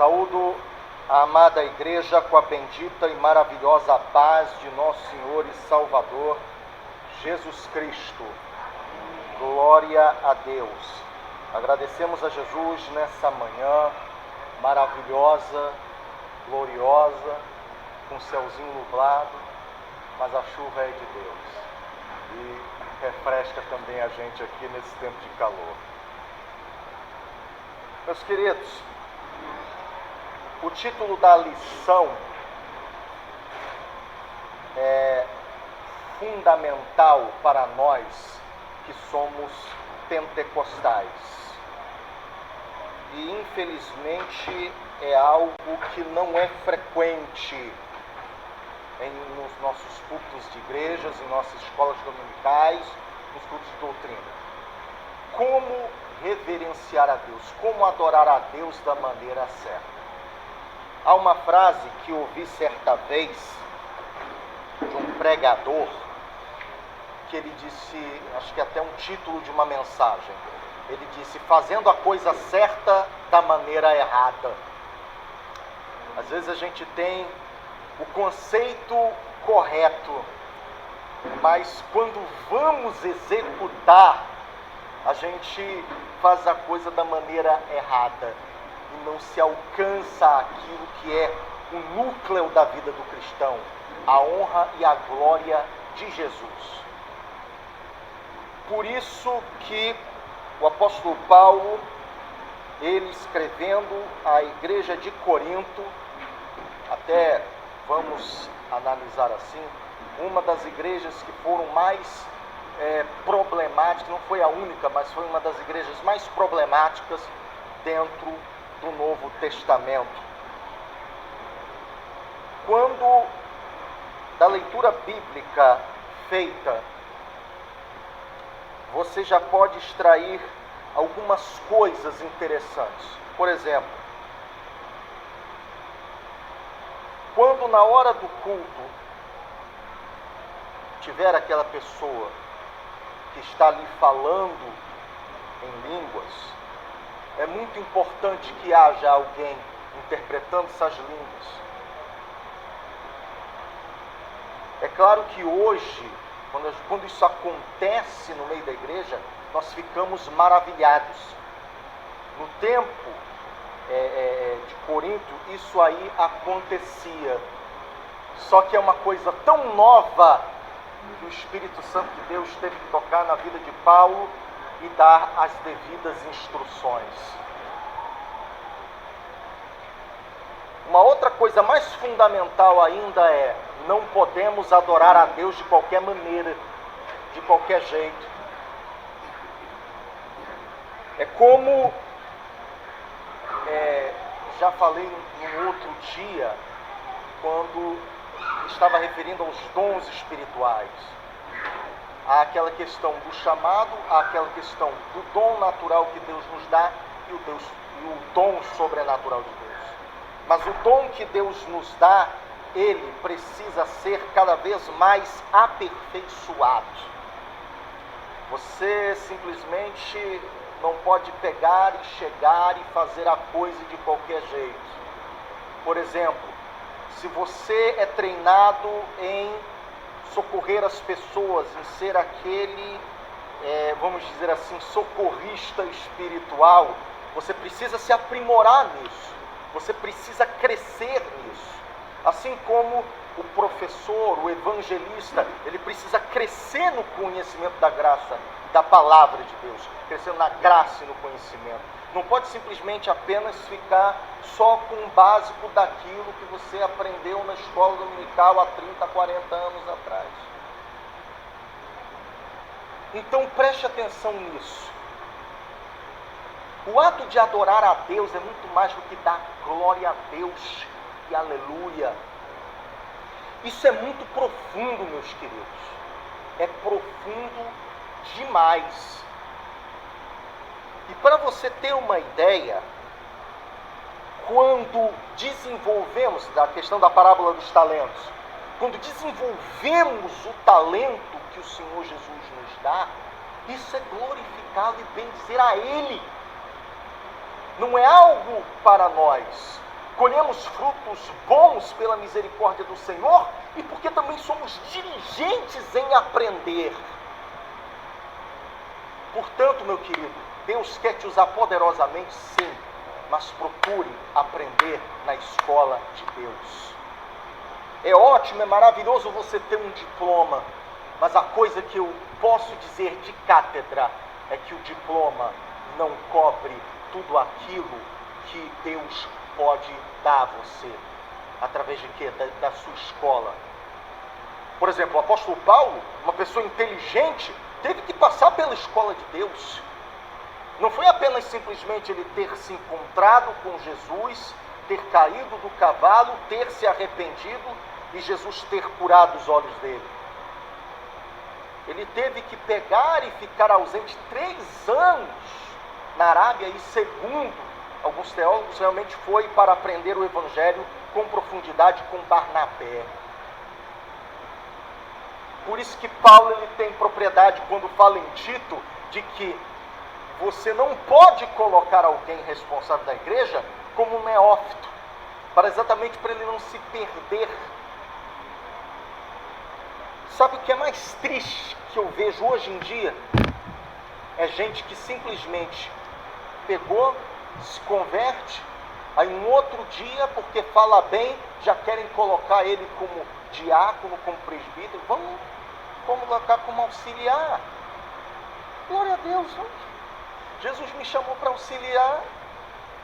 Saúdo a amada igreja com a bendita e maravilhosa paz de nosso Senhor e Salvador, Jesus Cristo. Glória a Deus. Agradecemos a Jesus nessa manhã maravilhosa, gloriosa, com o céuzinho nublado, mas a chuva é de Deus. E refresca também a gente aqui nesse tempo de calor. Meus queridos, o título da lição é fundamental para nós que somos pentecostais. E infelizmente é algo que não é frequente nos nossos cultos de igrejas, em nossas escolas dominicais, nos cultos de doutrina. Como reverenciar a Deus, como adorar a Deus da maneira certa. Há uma frase que ouvi certa vez de um pregador, que ele disse, acho que até um título de uma mensagem, ele disse: fazendo a coisa certa da maneira errada. Às vezes a gente tem o conceito correto, mas quando vamos executar, a gente faz a coisa da maneira errada e não se alcança aquilo que é o núcleo da vida do cristão, a honra e a glória de Jesus. Por isso que o apóstolo Paulo, ele escrevendo à igreja de Corinto, até vamos analisar assim, uma das igrejas que foram mais problemáticas, não foi a única, mas foi uma das igrejas mais problemáticas dentro do Novo Testamento. Quando da leitura bíblica feita, você já pode extrair algumas coisas interessantes. Por exemplo, quando na hora do culto tiver aquela pessoa que está ali falando em línguas, é muito importante que haja alguém interpretando essas línguas. É claro que hoje, quando isso acontece no meio da igreja, nós ficamos maravilhados. No tempo de Corinto, isso aí acontecia. Só que é uma coisa tão nova que o Espírito Santo de Deus teve que tocar na vida de Paulo e dar as devidas instruções. Uma outra coisa mais fundamental ainda é: não podemos adorar a Deus de qualquer maneira, de qualquer jeito. É como já falei num outro dia, quando estava referindo aos dons espirituais. Há aquela questão do chamado, há aquela questão do dom natural que Deus nos dá e o dom sobrenatural de Deus. Mas o dom que Deus nos dá, ele precisa ser cada vez mais aperfeiçoado. Você simplesmente não pode pegar e chegar e fazer a coisa de qualquer jeito. Por exemplo, se você é treinado em socorrer as pessoas, em ser aquele, vamos dizer assim, socorrista espiritual, você precisa se aprimorar nisso, você precisa crescer nisso. Assim como o professor, o evangelista, ele precisa crescer no conhecimento da graça, da palavra de Deus, crescendo na graça e no conhecimento. Não pode simplesmente apenas ficar só com o básico daquilo que você aprendeu na escola dominical há 30, 40 anos atrás. Então preste atenção nisso. O ato de adorar a Deus é muito mais do que dar glória a Deus e aleluia. Isso é muito profundo, meus queridos. É profundo demais. E para você ter uma ideia, quando desenvolvemos, da questão da parábola dos talentos, quando desenvolvemos o talento que o Senhor Jesus nos dá, isso é glorificá-lo e bendizer a Ele. Não é algo para nós, colhemos frutos bons pela misericórdia do Senhor e porque também somos diligentes em aprender. Portanto, meu querido, Deus quer te usar poderosamente, sim, mas procure aprender na escola de Deus. É ótimo, é maravilhoso você ter um diploma, mas a coisa que eu posso dizer de cátedra é que o diploma não cobre tudo aquilo que Deus pode dar a você. Através de quê? Da sua escola. Por exemplo, o apóstolo Paulo, uma pessoa inteligente, teve que passar pela escola de Deus. Não foi apenas simplesmente ele ter se encontrado com Jesus, ter caído do cavalo, ter se arrependido e Jesus ter curado os olhos dele. Ele teve que pegar e ficar ausente 3 anos na Arábia e, segundo alguns teólogos, realmente foi para aprender o Evangelho com profundidade com Barnabé. Por isso que Paulo ele tem propriedade quando fala em Tito de que você não pode colocar alguém responsável da igreja como um neófito, exatamente para ele não se perder. Sabe o que é mais triste que eu vejo hoje em dia? É gente que simplesmente pegou, se converte, aí um outro dia, porque fala bem, já querem colocar ele como diácono, como presbítero. Vamos colocar como auxiliar. Glória a Deus. Jesus me chamou para auxiliar,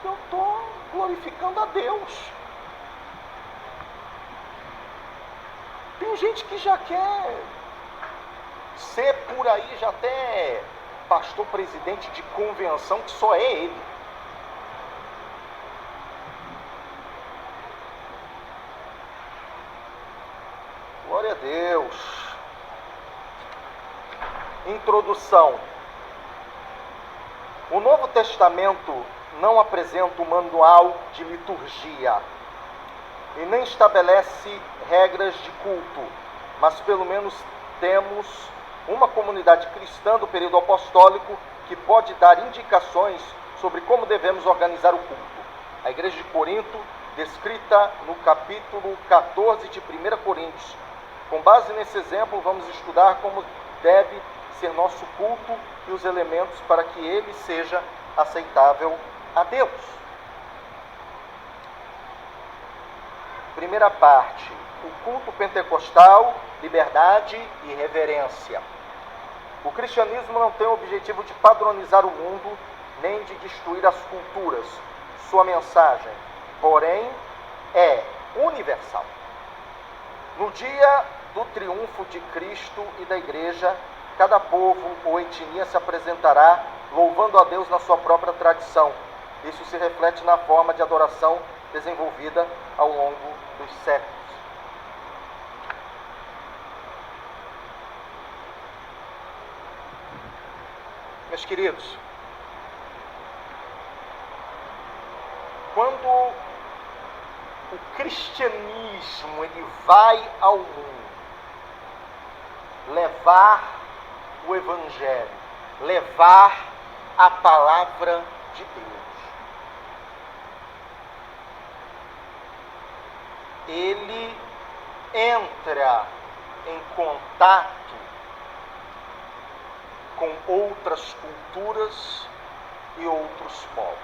eu estou glorificando a Deus. Tem gente que já quer ser por aí, já até pastor presidente de convenção, que só é ele. Glória a Deus. Introdução. O Novo Testamento não apresenta um manual de liturgia e nem estabelece regras de culto, mas pelo menos temos uma comunidade cristã do período apostólico que pode dar indicações sobre como devemos organizar o culto. A igreja de Corinto, descrita no capítulo 14 de 1 Coríntios. Com base nesse exemplo, vamos estudar como deve ser nosso culto e os elementos para que ele seja aceitável a Deus. Primeira parte, o culto pentecostal, liberdade e reverência. O cristianismo não tem o objetivo de padronizar o mundo, nem de destruir as culturas. Sua mensagem, porém, é universal. No dia do triunfo de Cristo e da igreja, cada povo ou etnia se apresentará louvando a Deus na sua própria tradição. Isso se reflete na forma de adoração desenvolvida ao longo dos séculos. Meus queridos, quando o cristianismo ele vai ao mundo levar o evangelho, levar a palavra de Deus, ele entra em contato com outras culturas e outros povos.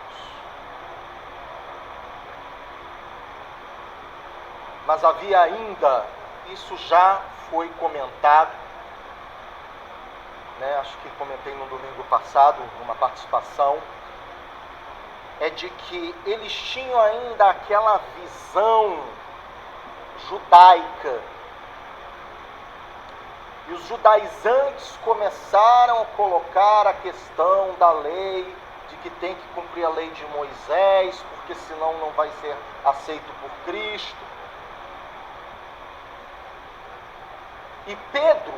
Mas havia ainda, isso já foi comentado, acho que comentei no domingo passado, numa participação, é de que eles tinham ainda aquela visão judaica. E os judaizantes começaram a colocar a questão da lei, de que tem que cumprir a lei de Moisés, porque senão não vai ser aceito por Cristo. E Pedro,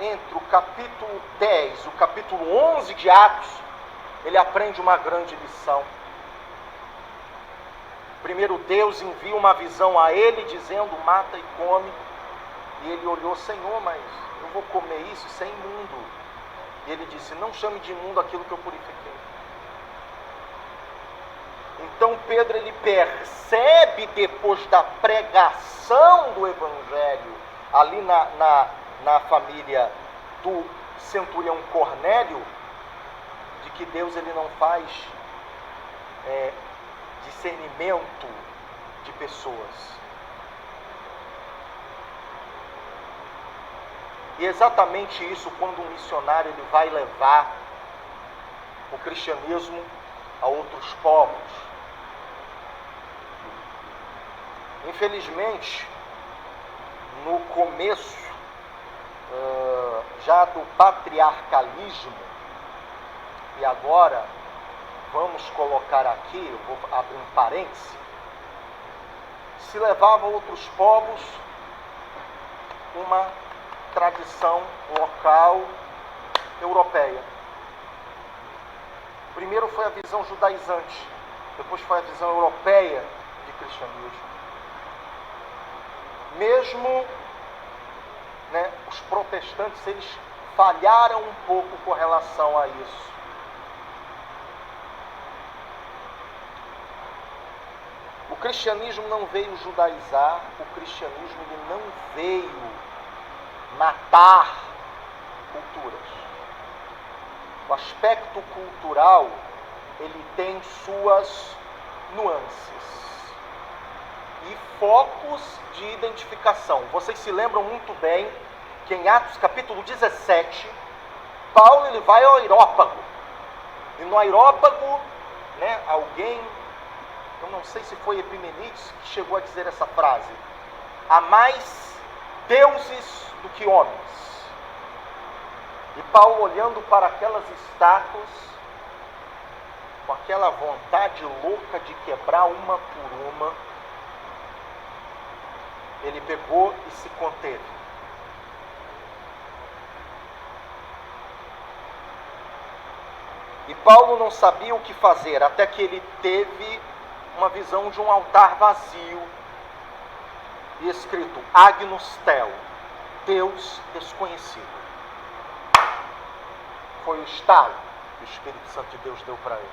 entre o capítulo 10 e o capítulo 11 de Atos, ele aprende uma grande lição. Primeiro, Deus envia uma visão a ele, dizendo, mata e come. E ele olhou, Senhor, mas eu vou comer isso, isso é imundo. E ele disse, não chame de imundo aquilo que eu purifiquei. Então Pedro, ele percebe, depois da pregação do Evangelho, ali na família do centurião Cornélio, de que Deus, ele não faz discernimento de pessoas. E exatamente isso, quando um missionário, ele vai levar o cristianismo a outros povos. Infelizmente, no começo já do patriarcalismo, e agora vamos colocar aqui, eu vou abrir um parêntese, se levava a outros povos uma tradição local europeia. Primeiro foi a visão judaizante, depois foi a visão europeia de cristianismo. Mesmo os protestantes, eles falharam um pouco com relação a isso. O cristianismo não veio judaizar, o cristianismo, ele não veio matar culturas. O aspecto cultural, ele tem suas nuances e focos de identificação. Vocês se lembram muito bem que em Atos capítulo 17, Paulo, ele vai ao Areópago. E no Areópago, alguém, eu não sei se foi Epimenides que chegou a dizer essa frase: há mais deuses do que homens. E Paulo, olhando para aquelas estátuas, com aquela vontade louca de quebrar uma por uma, ele pegou e se conteve. E Paulo não sabia o que fazer, até que ele teve uma visão de um altar vazio, e escrito Agnus Tel, Deus desconhecido. Foi o estalo que o Espírito Santo de Deus deu para ele.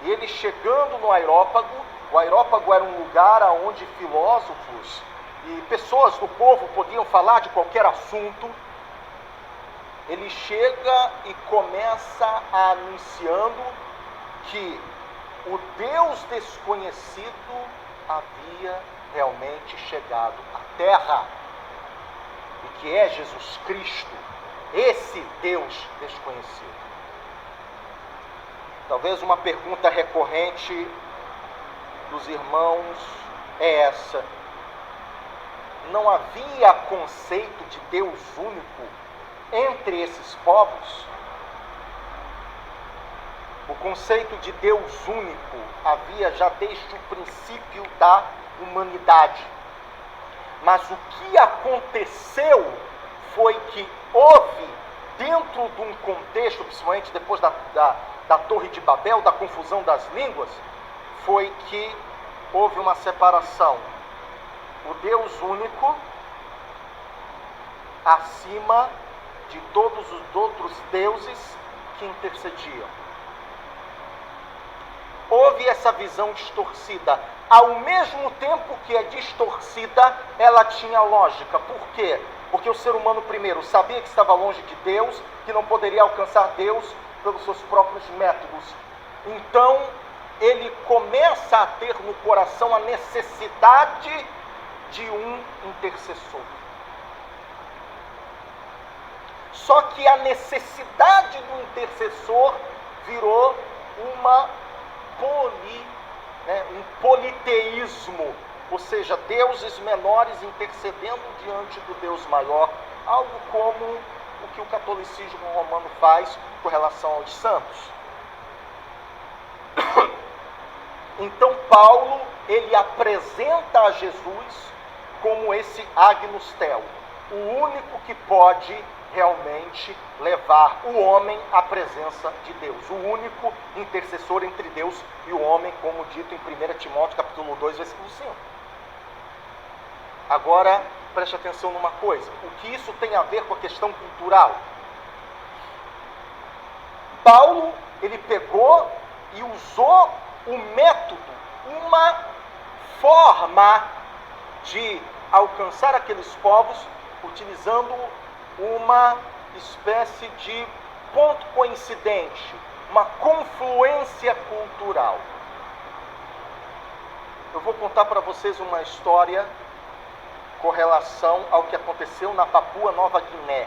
E ele, chegando no Areópago, o Areópago era um lugar onde filósofos e pessoas do povo podiam falar de qualquer assunto. Ele chega e começa anunciando que o Deus desconhecido havia realmente chegado à terra, e que é Jesus Cristo, esse Deus desconhecido. Talvez uma pergunta recorrente dos irmãos é essa: não havia conceito de Deus único entre esses povos? O conceito de Deus único havia já desde o princípio da humanidade. Mas o que aconteceu foi que houve, dentro de um contexto, principalmente depois da Torre de Babel, da confusão das línguas, foi que houve uma separação. O Deus único acima de todos os outros deuses que intercediam. Houve essa visão distorcida. Ao mesmo tempo que é distorcida, ela tinha lógica. Por quê? Porque o ser humano, primeiro, sabia que estava longe de Deus, que não poderia alcançar Deus pelos seus próprios métodos. Então, ele começa a ter no coração a necessidade de um intercessor. Só que a necessidade do intercessor virou um politeísmo, ou seja, deuses menores intercedendo diante do Deus maior, algo como o que o catolicismo romano faz com relação aos santos. Então Paulo, ele apresenta a Jesus como esse Agnus Tel, o único que pode realmente levar o homem à presença de Deus, o único intercessor entre Deus e o homem, como dito em 1 Timóteo capítulo 2, versículo 5. Agora, preste atenção numa coisa: o que isso tem a ver com a questão cultural? Paulo, ele pegou e usou um método, uma forma de alcançar aqueles povos utilizando uma espécie de ponto coincidente, uma confluência cultural. Eu vou contar para vocês uma história com relação ao que aconteceu na Papua Nova Guiné.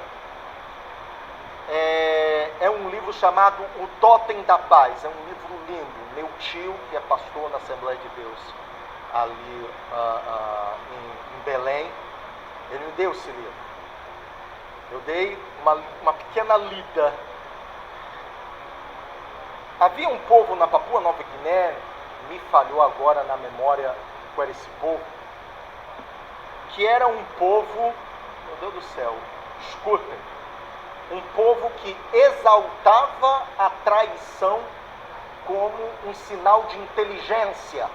É um livro chamado O Totem da Paz, é um livro lindo. Meu tio, que é pastor na Assembleia de Deus ali em Belém, ele me deu esse livro. Eu dei uma pequena lida. Havia um povo na Papua Nova Guiné, me falhou agora na memória qual era esse povo, que era um povo, meu Deus do céu, escutem, um povo que exaltava a traição como um sinal de inteligência.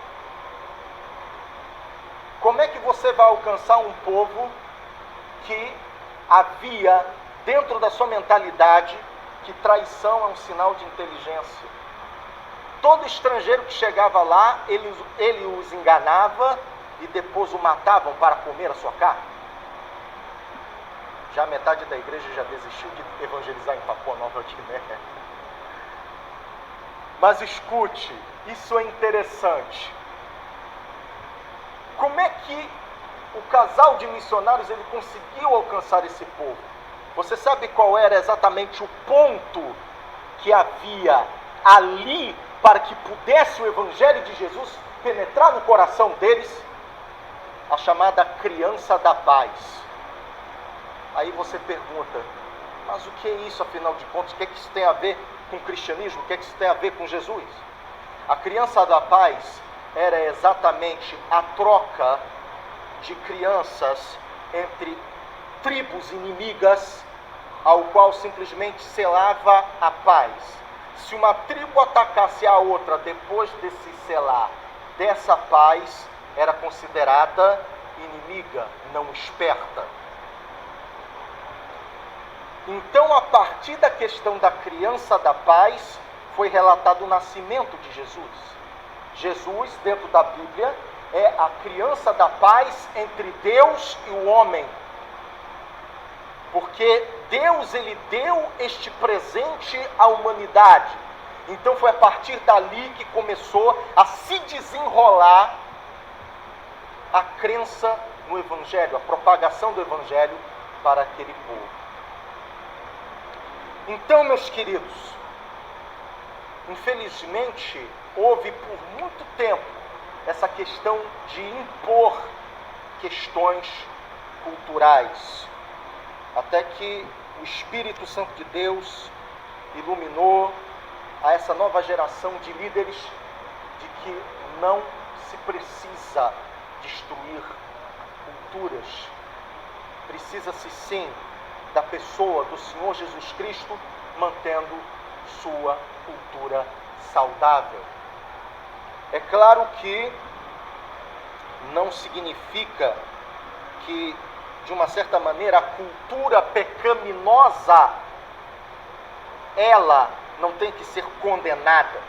Como é que você vai alcançar um povo que havia dentro da sua mentalidade que traição é um sinal de inteligência? Todo estrangeiro que chegava lá, ele os enganava e depois o matavam para comer a sua carne. Já metade da igreja já desistiu de evangelizar em Papua Nova Guiné. Mas escute, isso é interessante. Como é que o casal de missionários ele conseguiu alcançar esse povo? Você sabe qual era exatamente o ponto que havia ali para que pudesse o Evangelho de Jesus penetrar no coração deles? A chamada criança da paz. Aí você pergunta, mas o que é isso afinal de contas? O que é que isso tem a ver com o cristianismo? O que é que isso tem a ver com Jesus? A criança da paz era exatamente a troca de crianças entre tribos inimigas, ao qual simplesmente selava a paz. Se uma tribo atacasse a outra depois desse selar dessa paz, era considerada inimiga, não esperta. Então, a partir da questão da criança da paz, foi relatado o nascimento de Jesus. Jesus, dentro da Bíblia, é a criança da paz entre Deus e o homem. Porque Deus, ele deu este presente à humanidade. Então foi a partir dali que começou a se desenrolar a crença no Evangelho, a propagação do Evangelho para aquele povo. Então, meus queridos, infelizmente, houve por muito tempo essa questão de impor questões culturais, até que o Espírito Santo de Deus iluminou a essa nova geração de líderes de que não se precisa destruir culturas. Precisa-se sim da pessoa do Senhor Jesus Cristo mantendo sua cultura saudável. É claro que não significa que, de uma certa maneira, a cultura pecaminosa, ela não tem que ser condenada.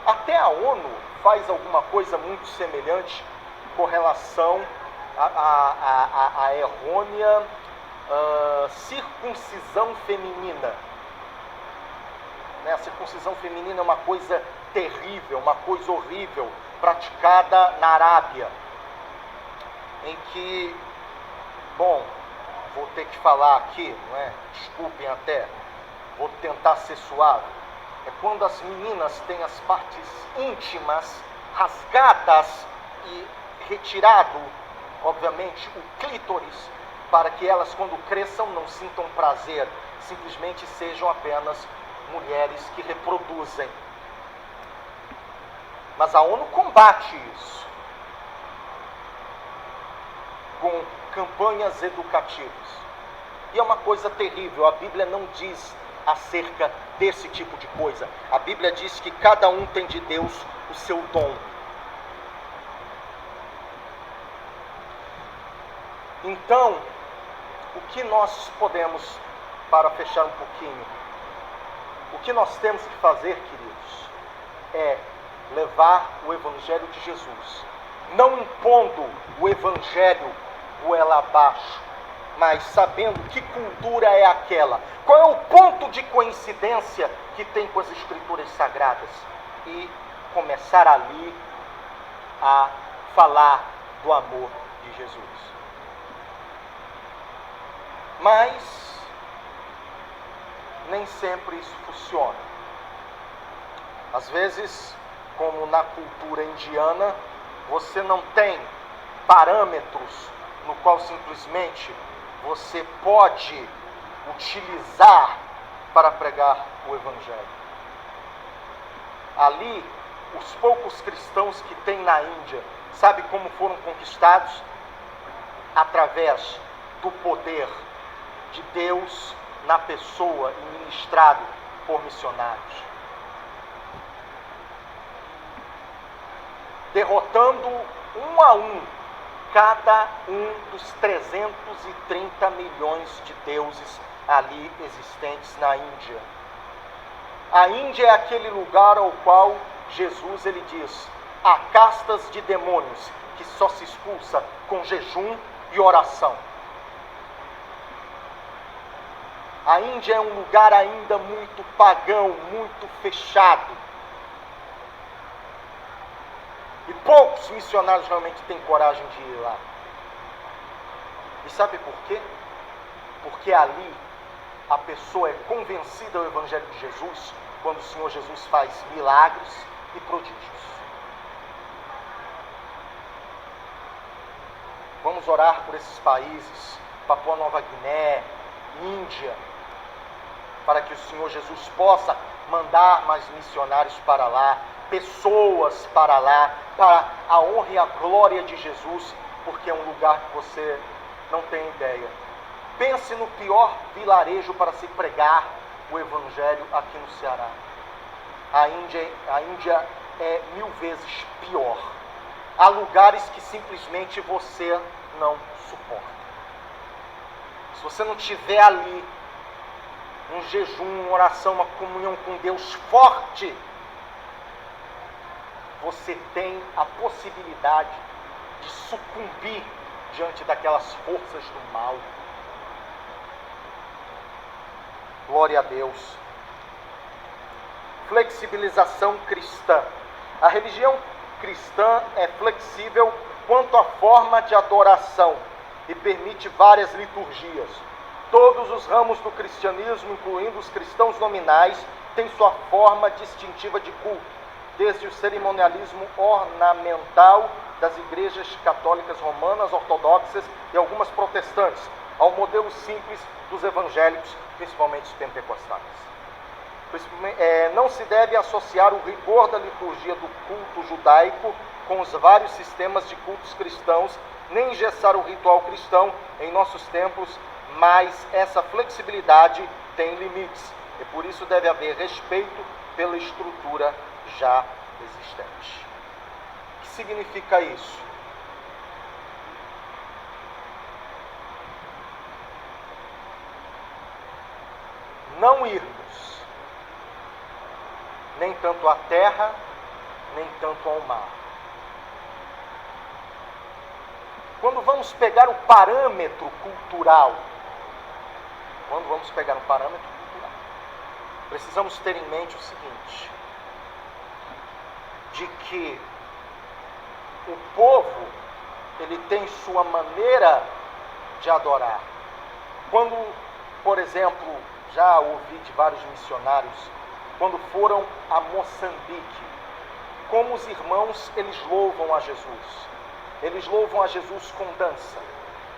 Até a ONU faz alguma coisa muito semelhante com relação à errônea circuncisão feminina. A circuncisão feminina é uma coisa terrível, uma coisa horrível, praticada na Arábia, em que, bom, vou ter que falar aqui, não é? Desculpem até, vou tentar ser suave. É quando as meninas têm as partes íntimas rasgadas e retirado, obviamente, o clítoris, para que elas, quando cresçam, não sintam prazer, simplesmente sejam apenas mulheres que reproduzem. Mas a ONU combate isso com campanhas educativas. E é uma coisa terrível, a Bíblia não diz acerca desse tipo de coisa. A Bíblia diz que cada um tem de Deus o seu dom. Então, o que nós podemos, para fechar um pouquinho, o que nós temos que fazer, queridos, é levar o Evangelho de Jesus, não impondo o Evangelho goela abaixo, mas sabendo que cultura é aquela, qual é o ponto de coincidência que tem com as Escrituras Sagradas, e começar ali a falar do amor de Jesus. Mas nem sempre isso funciona. Às vezes, como na cultura indiana, você não tem parâmetros no qual simplesmente você pode utilizar para pregar o Evangelho. Ali, os poucos cristãos que tem na Índia, sabe como foram conquistados? Através do poder de Deus na pessoa e ministrado por missionários. Derrotando um a um cada um dos 330 milhões de deuses ali existentes na Índia. A Índia é aquele lugar ao qual Jesus ele diz: há castas de demônios que só se expulsa com jejum e oração. A Índia é um lugar ainda muito pagão, muito fechado. E poucos missionários realmente têm coragem de ir lá. E sabe por quê? Porque ali a pessoa é convencida ao Evangelho de Jesus quando o Senhor Jesus faz milagres e prodígios. Vamos orar por esses países, Papua Nova Guiné, Índia, para que o Senhor Jesus possa mandar mais missionários para lá, pessoas para lá, para a honra e a glória de Jesus, porque é um lugar que você não tem ideia. Pense no pior vilarejo para se pregar o Evangelho aqui no Ceará. A Índia é 1000 vezes pior. Há lugares que simplesmente você não suporta. Se você não tiver ali um jejum, uma oração, uma comunhão com Deus forte, você tem a possibilidade de sucumbir diante daquelas forças do mal. Glória a Deus. Flexibilização cristã. A religião cristã é flexível quanto à forma de adoração e permite várias liturgias. Todos os ramos do cristianismo, incluindo os cristãos nominais, têm sua forma distintiva de culto, desde o cerimonialismo ornamental das igrejas católicas romanas, ortodoxas e algumas protestantes, ao modelo simples dos evangélicos, principalmente os pentecostais. Não se deve associar o rigor da liturgia do culto judaico com os vários sistemas de cultos cristãos, nem engessar o ritual cristão em nossos templos, mas essa flexibilidade tem limites, e por isso deve haver respeito pela estrutura já existente. O que significa isso? Não irmos nem tanto à terra, nem tanto ao mar. Quando vamos pegar o parâmetro cultural, precisamos ter em mente o seguinte, de que o povo, ele tem sua maneira de adorar. Quando, por exemplo, já ouvi de vários missionários, quando foram a Moçambique, como os irmãos, eles louvam a Jesus. Eles louvam a Jesus com dança.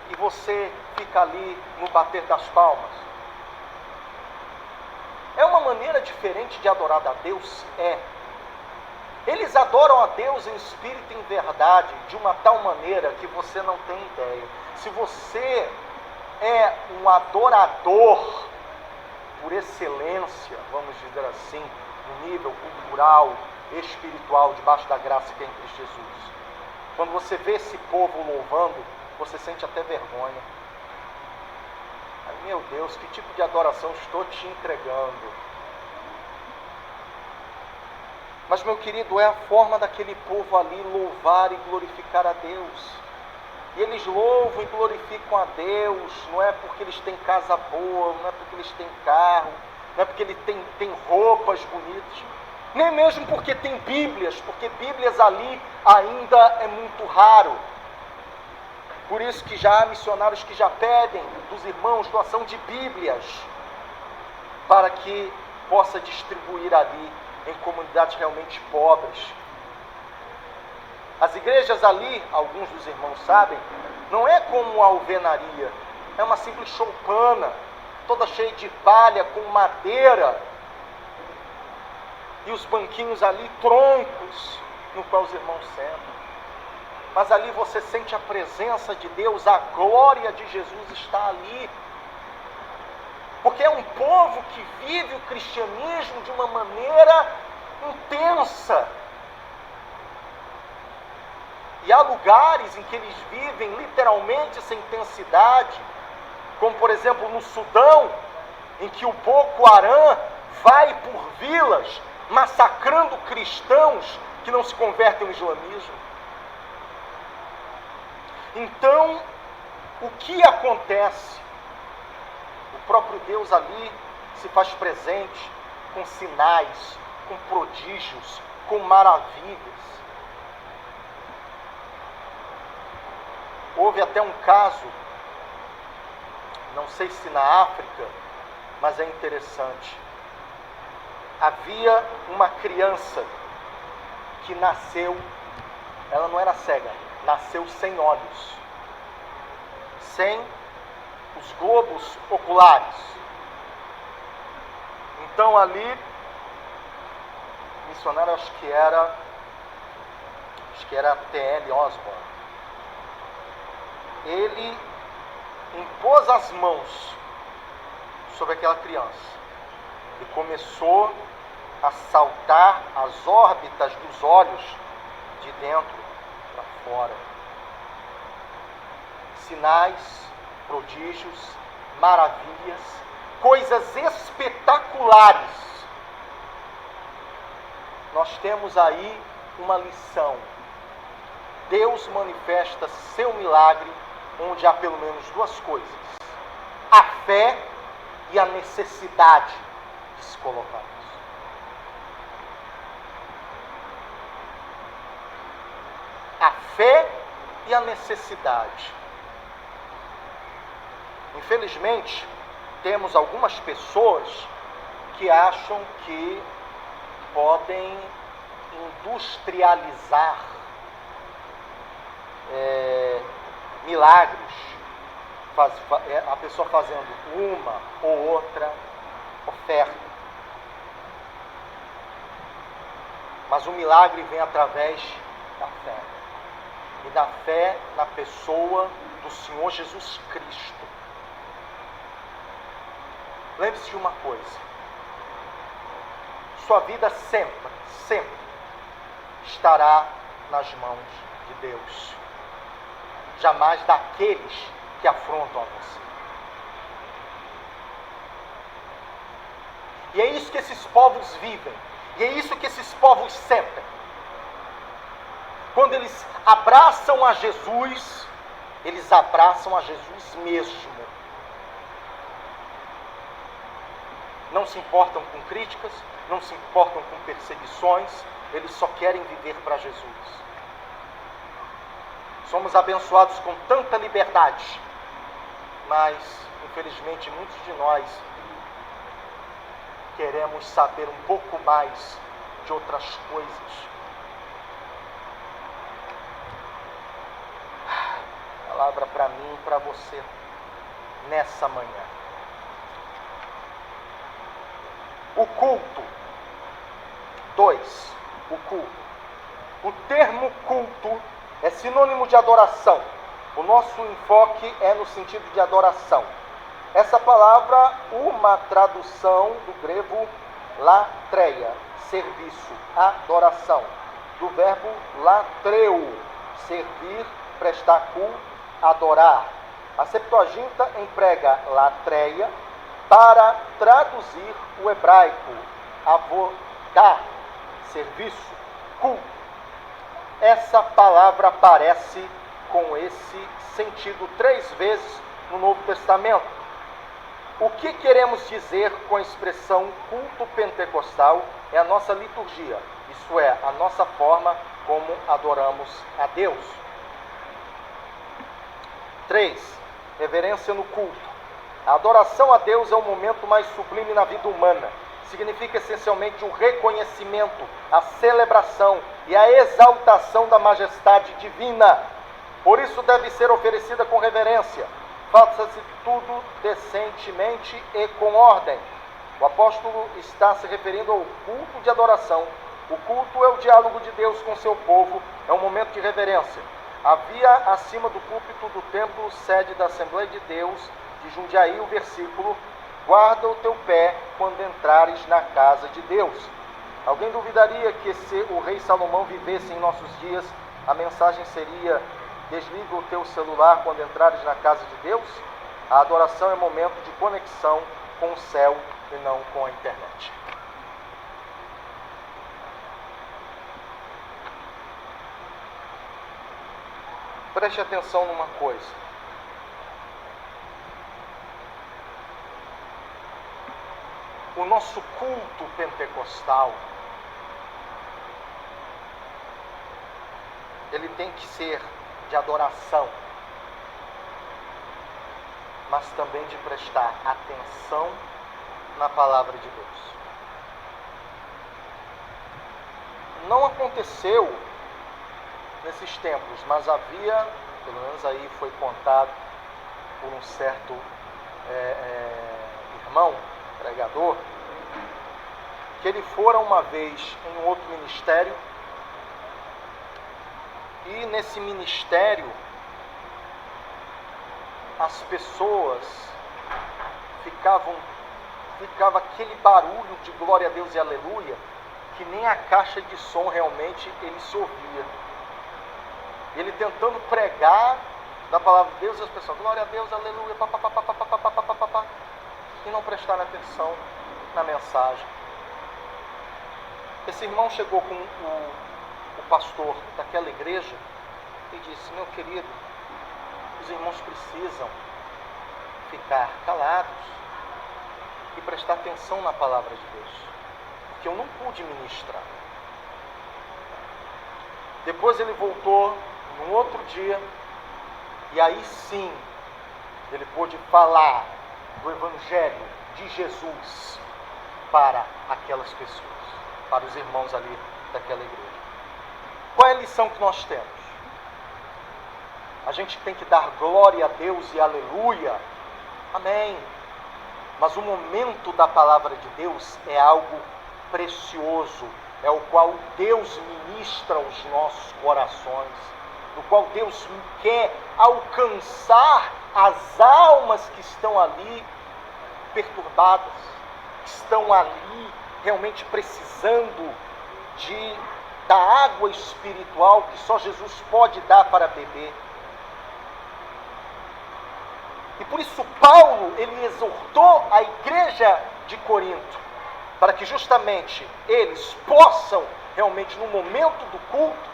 E você fica ali no bater das palmas. É uma maneira diferente de adorar a Deus? É. Eles adoram a Deus em espírito e em verdade, de uma tal maneira que você não tem ideia. Se você é um adorador por excelência, vamos dizer assim, no nível cultural, espiritual, debaixo da graça que é em Cristo Jesus, quando você vê esse povo louvando, você sente até vergonha. Ai, meu Deus, que tipo de adoração estou te entregando? Mas, meu querido, é a forma daquele povo ali louvar e glorificar a Deus. E eles louvam e glorificam a Deus, não é porque eles têm casa boa, não é porque eles têm carro, não é porque eles têm roupas bonitas, nem mesmo porque tem Bíblias, porque Bíblias ali ainda é muito raro. Por isso que já há missionários que já pedem dos irmãos doação de Bíblias, para que possa distribuir ali em comunidades realmente pobres. As igrejas ali, alguns dos irmãos sabem, não é como a alvenaria, é uma simples choupana, toda cheia de palha, com madeira, e os banquinhos ali, troncos, no qual os irmãos sentam. Mas ali você sente a presença de Deus, a glória de Jesus está ali. Porque é um povo que vive o cristianismo de uma maneira intensa. E há lugares em que eles vivem literalmente essa intensidade, como por exemplo no Sudão, em que o Boko Haram vai por vilas massacrando cristãos que não se convertem ao islamismo. Então, o que acontece? O próprio Deus ali se faz presente com sinais, com prodígios, com maravilhas. Houve até um caso, não sei se na África, mas é interessante. Havia uma criança que nasceu, ela não era cega, nasceu sem olhos, sem os globos oculares. Então ali, missionário, acho que era T.L. Osborne, ele impôs as mãos sobre aquela criança e começou a saltar as órbitas dos olhos de dentro para fora. Sinais, prodígios, maravilhas, coisas espetaculares. Nós temos aí uma lição. Deus manifesta seu milagre onde há pelo menos duas coisas: a fé e a necessidade de se colocar nisso. A fé e a necessidade. Infelizmente, temos algumas pessoas que acham que podem industrializar milagres, a pessoa fazendo uma ou outra oferta. Mas o milagre vem através da fé, e da fé na pessoa do Senhor Jesus Cristo. Lembre-se de uma coisa: sua vida sempre estará nas mãos de Deus, jamais daqueles que afrontam a você. E é isso que esses povos vivem, e é isso que esses povos sentem. Quando eles abraçam a Jesus, eles abraçam a Jesus mesmo. Não se importam com críticas, não se importam com perseguições, eles só querem viver para Jesus. Somos abençoados com tanta liberdade, mas, infelizmente, muitos de nós queremos saber um pouco mais de outras coisas. Palavra para mim e para você nessa manhã. O culto. 2. O culto. O termo culto é sinônimo de adoração. O nosso enfoque é no sentido de adoração. Essa palavra, uma tradução do grego latreia, serviço, adoração, do verbo latreu, servir, prestar culto, adorar. A Septuaginta emprega latreia para traduzir o hebraico avodá, serviço, culto. Essa palavra aparece com esse sentido 3 vezes no Novo Testamento. O que queremos dizer com a expressão culto pentecostal é a nossa liturgia, isso é, a nossa forma como adoramos a Deus. 3. Reverência no culto. A adoração a Deus é o momento mais sublime na vida humana. Significa essencialmente o reconhecimento, a celebração e a exaltação da majestade divina. Por isso deve ser oferecida com reverência. Faça-se tudo decentemente e com ordem. O apóstolo está se referindo ao culto de adoração. O culto é o diálogo de Deus com seu povo, é um momento de reverência. Havia acima do púlpito do templo, sede da Assembleia de Deus, de Jundiaí, o versículo: guarda o teu pé quando entrares na casa de Deus. Alguém duvidaria que se o rei Salomão vivesse em nossos dias, a mensagem seria: desliga o teu celular quando entrares na casa de Deus? A adoração é momento de conexão com o céu e não com a internet. Preste atenção numa coisa. O nosso culto pentecostal, ele tem que ser de adoração, mas também de prestar atenção na palavra de Deus. Não aconteceu nesses tempos, mas havia, pelo menos aí foi contado por um certo irmão, pregador, que ele fora uma vez em um outro ministério, e nesse ministério as pessoas ficava aquele barulho de glória a Deus e aleluia, que nem a caixa de som realmente ele se ouvia. Ele tentando pregar da palavra de Deus, e as pessoas, glória a Deus, aleluia, e não prestaram atenção na mensagem. Esse irmão chegou com o pastor daquela igreja e disse: meu querido, os irmãos precisam ficar calados e prestar atenção na palavra de Deus, porque eu não pude ministrar. Depois ele voltou num outro dia, e aí sim ele pôde falar do Evangelho de Jesus para aquelas pessoas, para os irmãos ali daquela igreja. Qual é a lição que nós temos? A gente tem que dar glória a Deus e aleluia, amém, mas o momento da palavra de Deus é algo precioso, é o qual Deus ministra aos nossos corações, no qual Deus quer alcançar as almas que estão ali perturbadas, que estão ali realmente precisando da água espiritual que só Jesus pode dar para beber. E por isso Paulo, ele exortou a igreja de Corinto, para que justamente eles possam realmente no momento do culto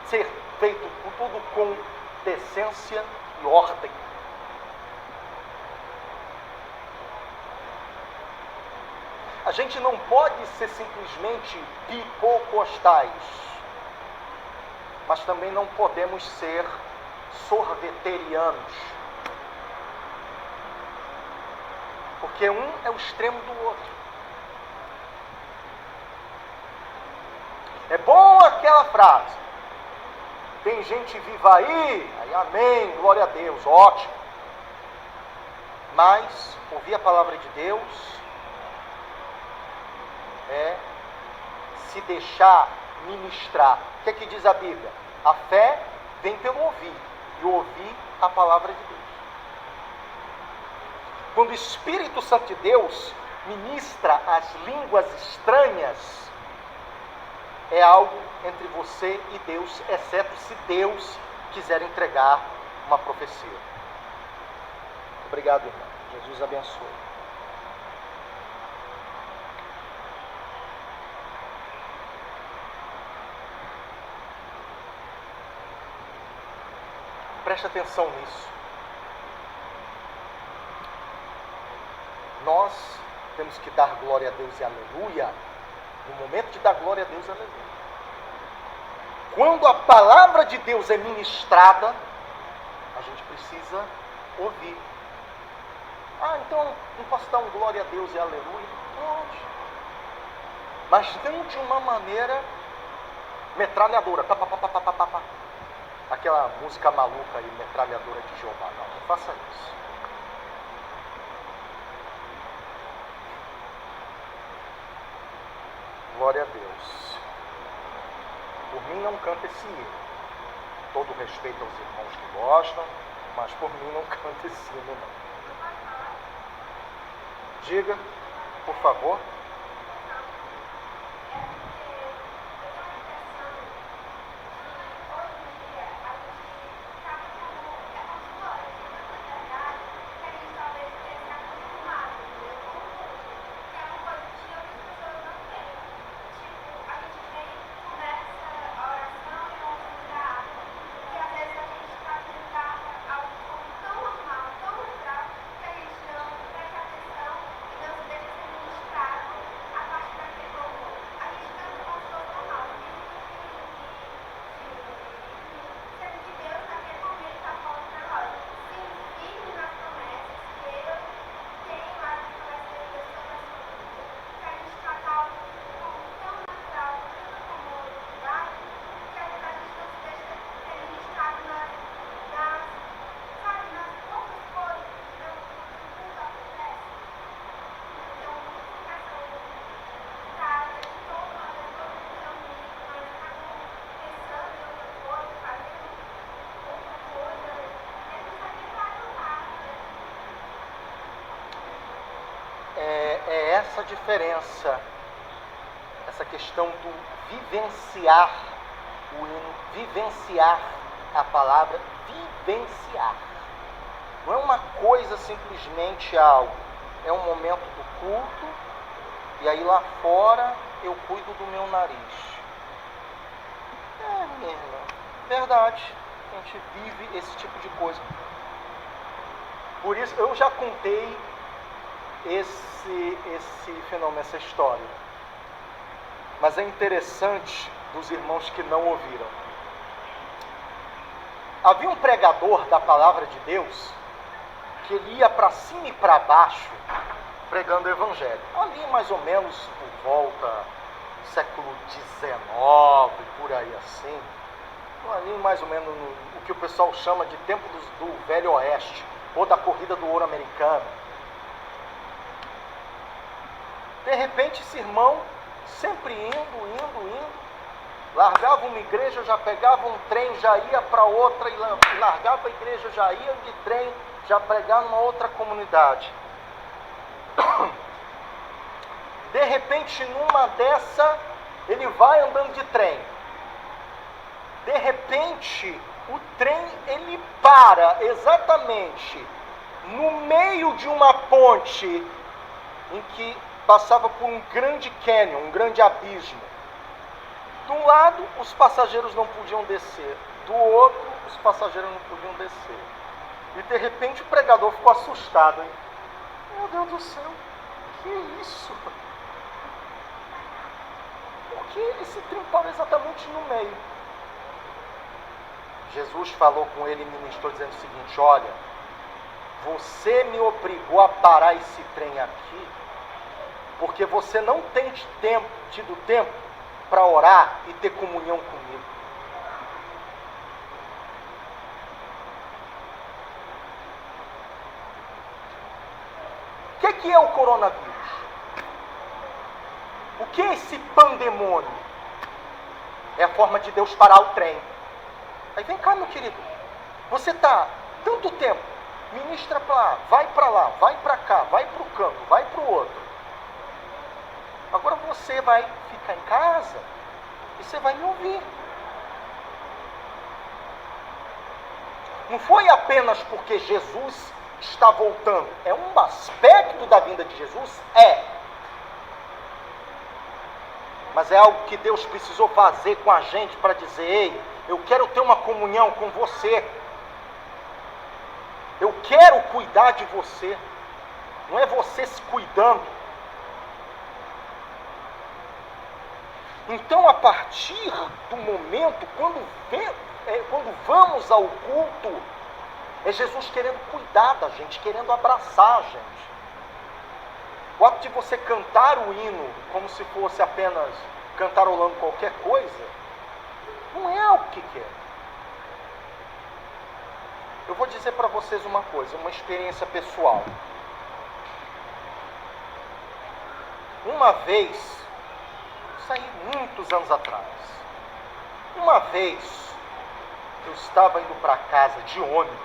ser feito tudo com decência e ordem. A gente não pode ser simplesmente pipocostais, mas também não podemos ser sorveterianos, porque um é o extremo do outro. É bom aquela frase: tem gente viva aí amém, glória a Deus, ótimo. Mas ouvir a palavra de Deus é se deixar ministrar. O que é que diz a Bíblia? A fé vem pelo ouvir, e ouvir a palavra de Deus. Quando o Espírito Santo de Deus ministra as línguas estranhas, é algo entre você e Deus, exceto se Deus quiser entregar uma profecia. Obrigado, irmão. Jesus abençoe. . Preste atenção nisso. Nós temos que dar glória a Deus e aleluia no momento de dar glória a Deus e aleluia. Quando a palavra de Deus é ministrada, a gente precisa ouvir. Então não posso dar um glória a Deus e aleluia? Pode. Mas não de uma maneira metralhadora. Pá, pá, pá, pá, pá, pá, pá. Aquela música maluca aí, metralhadora de Jeová. Não faça isso. Glória a Deus. Por mim não canta esse hino. Todo respeito aos irmãos que gostam, mas por mim não canta esse hino não. Diga, por favor. É essa diferença, essa questão do vivenciar o hino, vivenciar a palavra, vivenciar. Não é uma coisa simplesmente algo, é um momento do culto, e aí lá fora eu cuido do meu nariz. Minha irmã, verdade, a gente vive esse tipo de coisa. Por isso, eu já contei esse fenômeno, essa história. Mas é interessante dos irmãos que não ouviram. Havia um pregador da palavra de Deus que ele ia para cima e para baixo pregando o evangelho. Ali mais ou menos por volta do século XIX, por aí assim. Ali mais ou menos o que o pessoal chama de tempo do Velho Oeste, ou da corrida do ouro americano. De repente esse irmão, sempre indo, largava uma igreja, já pegava um trem, já ia para outra, e largava a igreja, já ia de trem, já pregar numa outra comunidade. De repente, numa dessa, ele vai andando de trem. De repente, o trem, ele para exatamente no meio de uma ponte em que passava por um grande cânion, um grande abismo. De um lado, os passageiros não podiam descer. Do outro, os passageiros não podiam descer. E de repente o pregador ficou assustado. Hein? Meu Deus do céu, que é isso? Porque esse trem parou exatamente no meio. Jesus falou com ele e ministrou dizendo o seguinte: olha, você me obrigou a parar esse trem aqui porque você não tem tido tempo para orar e ter comunhão comigo. O que é o coronavírus? O que é esse pandemônio? É a forma de Deus parar o trem. Aí vem cá, meu querido, você está tanto tempo, ministra para lá, vai para cá, vai para o canto, vai para o outro. Agora você vai ficar em casa e você vai me ouvir. Não foi apenas porque Jesus está voltando. É um aspecto da vinda de Jesus? É. Mas é algo que Deus precisou fazer com a gente para dizer: ei, eu quero ter uma comunhão com você. Eu quero cuidar de você. Não é você se cuidando. Então, a partir do momento, quando vamos ao culto, é Jesus querendo cuidar da gente, querendo abraçar a gente. O ato de você cantar o hino como se fosse apenas cantarolando qualquer coisa, não é o que quer. Eu vou dizer para vocês uma coisa, uma experiência pessoal. Uma vez, isso aí muitos anos atrás, uma vez eu estava indo para casa de ônibus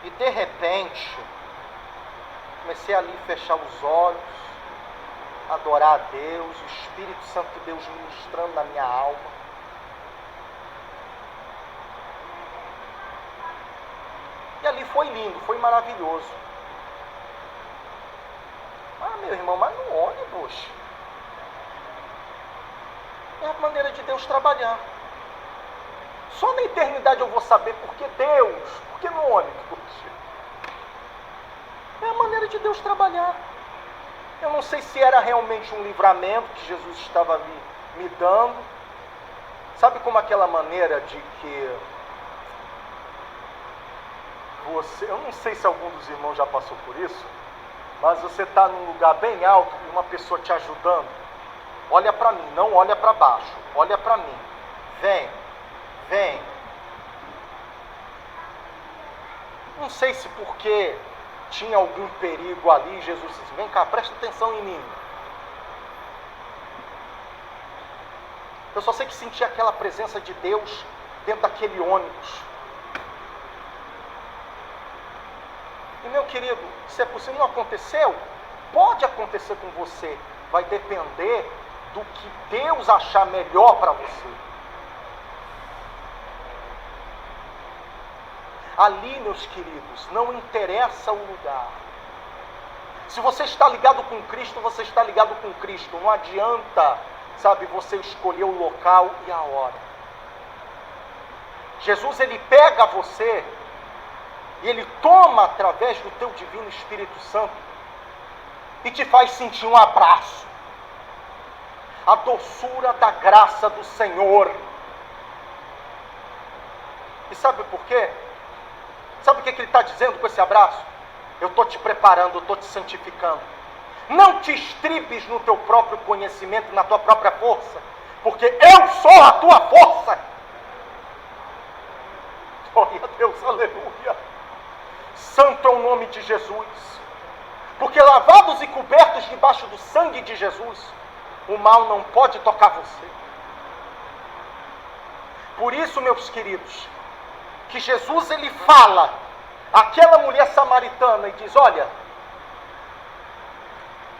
e de repente comecei ali a fechar os olhos, adorar a Deus, o Espírito Santo de Deus ministrando na minha alma. E ali foi lindo, foi maravilhoso. Ah, meu irmão, mas no ônibus é a maneira de Deus trabalhar. Só na eternidade eu vou saber por que Deus, por que no ônibus. É a maneira de Deus trabalhar. Eu não sei se era realmente um livramento que Jesus estava me dando. Sabe como aquela maneira de que você, eu não sei se algum dos irmãos já passou por isso, mas você está num lugar bem alto e uma pessoa te ajudando. Olha para mim, não olha para baixo, olha para mim. Vem, vem. Não sei se porque tinha algum perigo ali, Jesus disse, vem cá, presta atenção em mim. Eu só sei que senti aquela presença de Deus dentro daquele ônibus. E meu querido, se é possível, não aconteceu? Pode acontecer com você. Vai depender do que Deus achar melhor para você. Ali, meus queridos, não interessa o lugar. Se você está ligado com Cristo, você está ligado com Cristo. Não adianta, sabe, você escolher o local e a hora. Jesus, ele pega você e ele toma através do teu divino Espírito Santo e te faz sentir um abraço. A doçura da graça do Senhor. E sabe por quê? Sabe o que ele está dizendo com esse abraço? Eu estou te preparando, eu estou te santificando. Não te estribes no teu próprio conhecimento, na tua própria força, porque eu sou a tua força. Glória a Deus, aleluia. Santo é o nome de Jesus. Porque lavados e cobertos debaixo do sangue de Jesus, o mal não pode tocar você. Por isso, meus queridos, que Jesus, ele fala àquela mulher samaritana e diz, olha,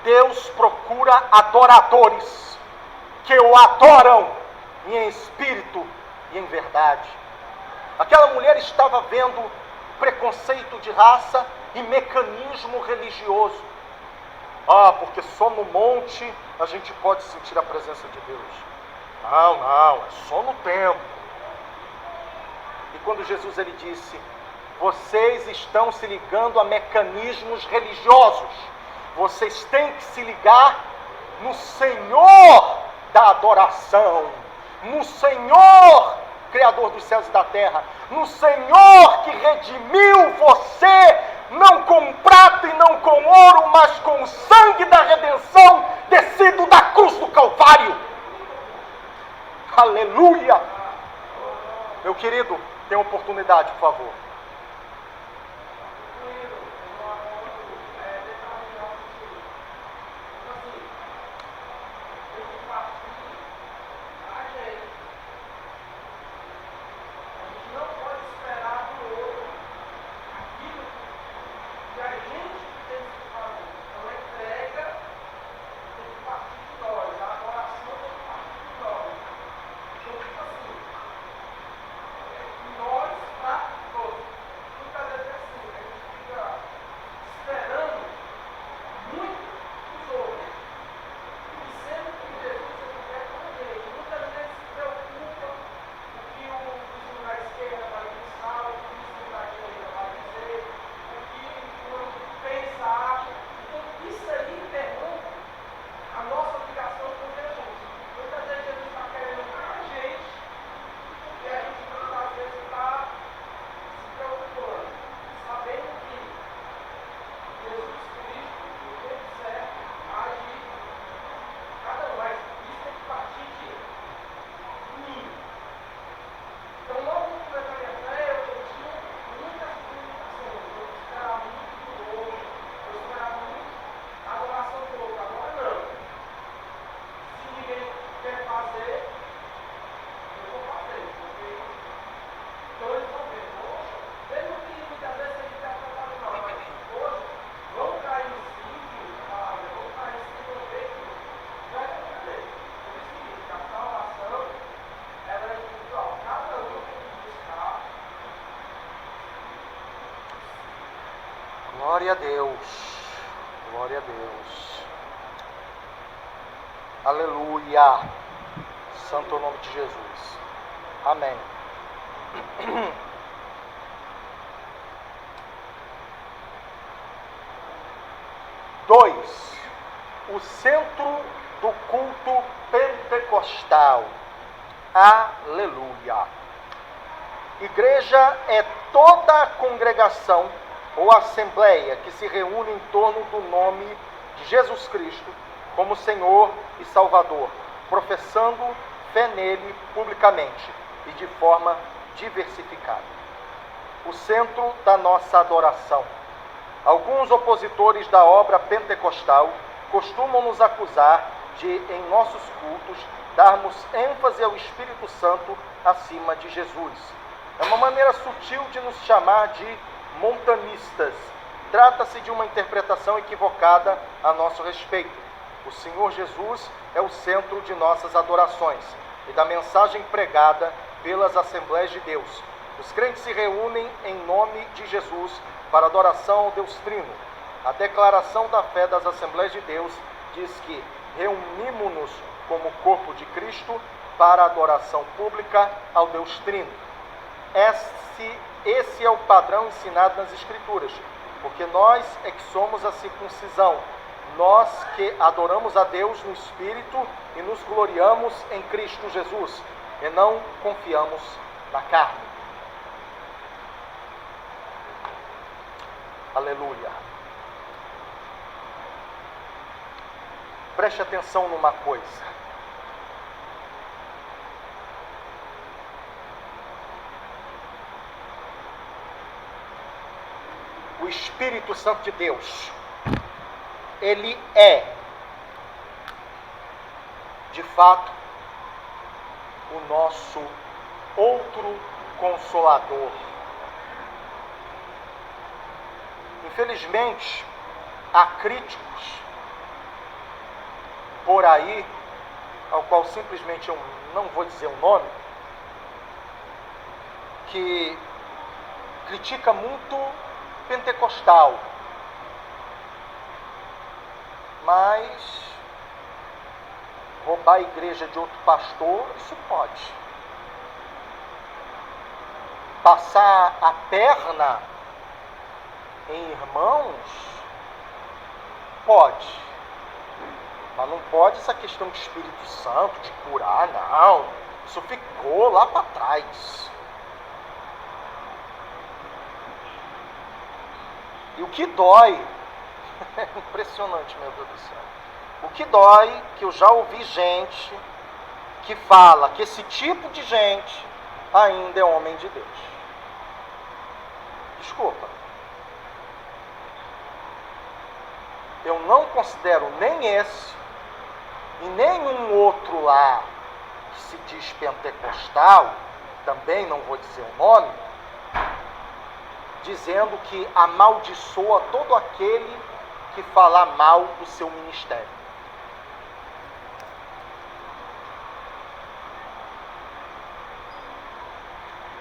Deus procura adoradores que o adoram em espírito e em verdade. Aquela mulher estava vendo preconceito de raça e mecanismo religioso. Ah, porque só no monte a gente pode sentir a presença de Deus. Não, é só no templo. E quando Jesus, ele disse, vocês estão se ligando a mecanismos religiosos. Vocês têm que se ligar no Senhor da adoração, no Senhor Criador dos céus e da terra, no Senhor que redimiu você, não com prata e não com ouro, mas com o sangue da redenção descido da cruz do Calvário. Aleluia! Meu querido, tem oportunidade, por favor. Glória a Deus. Glória a Deus. Aleluia. Santo nome de Jesus. Amém. Dois, o centro do culto pentecostal. Aleluia. Igreja é toda a congregação ou assembleia que se reúne em torno do nome de Jesus Cristo como Senhor e Salvador, professando fé nele publicamente e de forma diversificada. O centro da nossa adoração. Alguns opositores da obra pentecostal costumam nos acusar de, em nossos cultos, darmos ênfase ao Espírito Santo acima de Jesus. É uma maneira sutil de nos chamar de montanistas. Trata-se de uma interpretação equivocada a nosso respeito. O Senhor Jesus é o centro de nossas adorações e da mensagem pregada pelas Assembleias de Deus. Os crentes se reúnem em nome de Jesus para adoração ao Deus Trino. A declaração da fé das Assembleias de Deus diz que reunimos-nos como corpo de para a adoração pública ao Deus Trino. Esse é o padrão ensinado nas Escrituras, porque nós é que somos a circuncisão, nós que adoramos a Deus no Espírito e nos gloriamos em Cristo Jesus, e não confiamos na carne. Aleluia. Preste atenção numa coisa. O Espírito Santo de Deus, ele é, de fato, o nosso outro Consolador. Infelizmente, há críticos por aí, ao qual simplesmente eu não vou dizer o nome, que critica muito pentecostal, mas roubar a igreja de outro pastor, isso pode. Passar a perna em irmãos, pode. Mas não pode essa questão de Espírito Santo, de curar, não. Isso ficou lá para trás. E o que dói, é impressionante, meu Deus do céu. O que dói, que eu já ouvi gente que fala que esse tipo de gente ainda é homem de Deus. Desculpa. Eu não considero nem esse e nenhum outro lá que se diz pentecostal, também não vou dizer o nome, dizendo que amaldiçoa todo aquele que falar mal do seu ministério.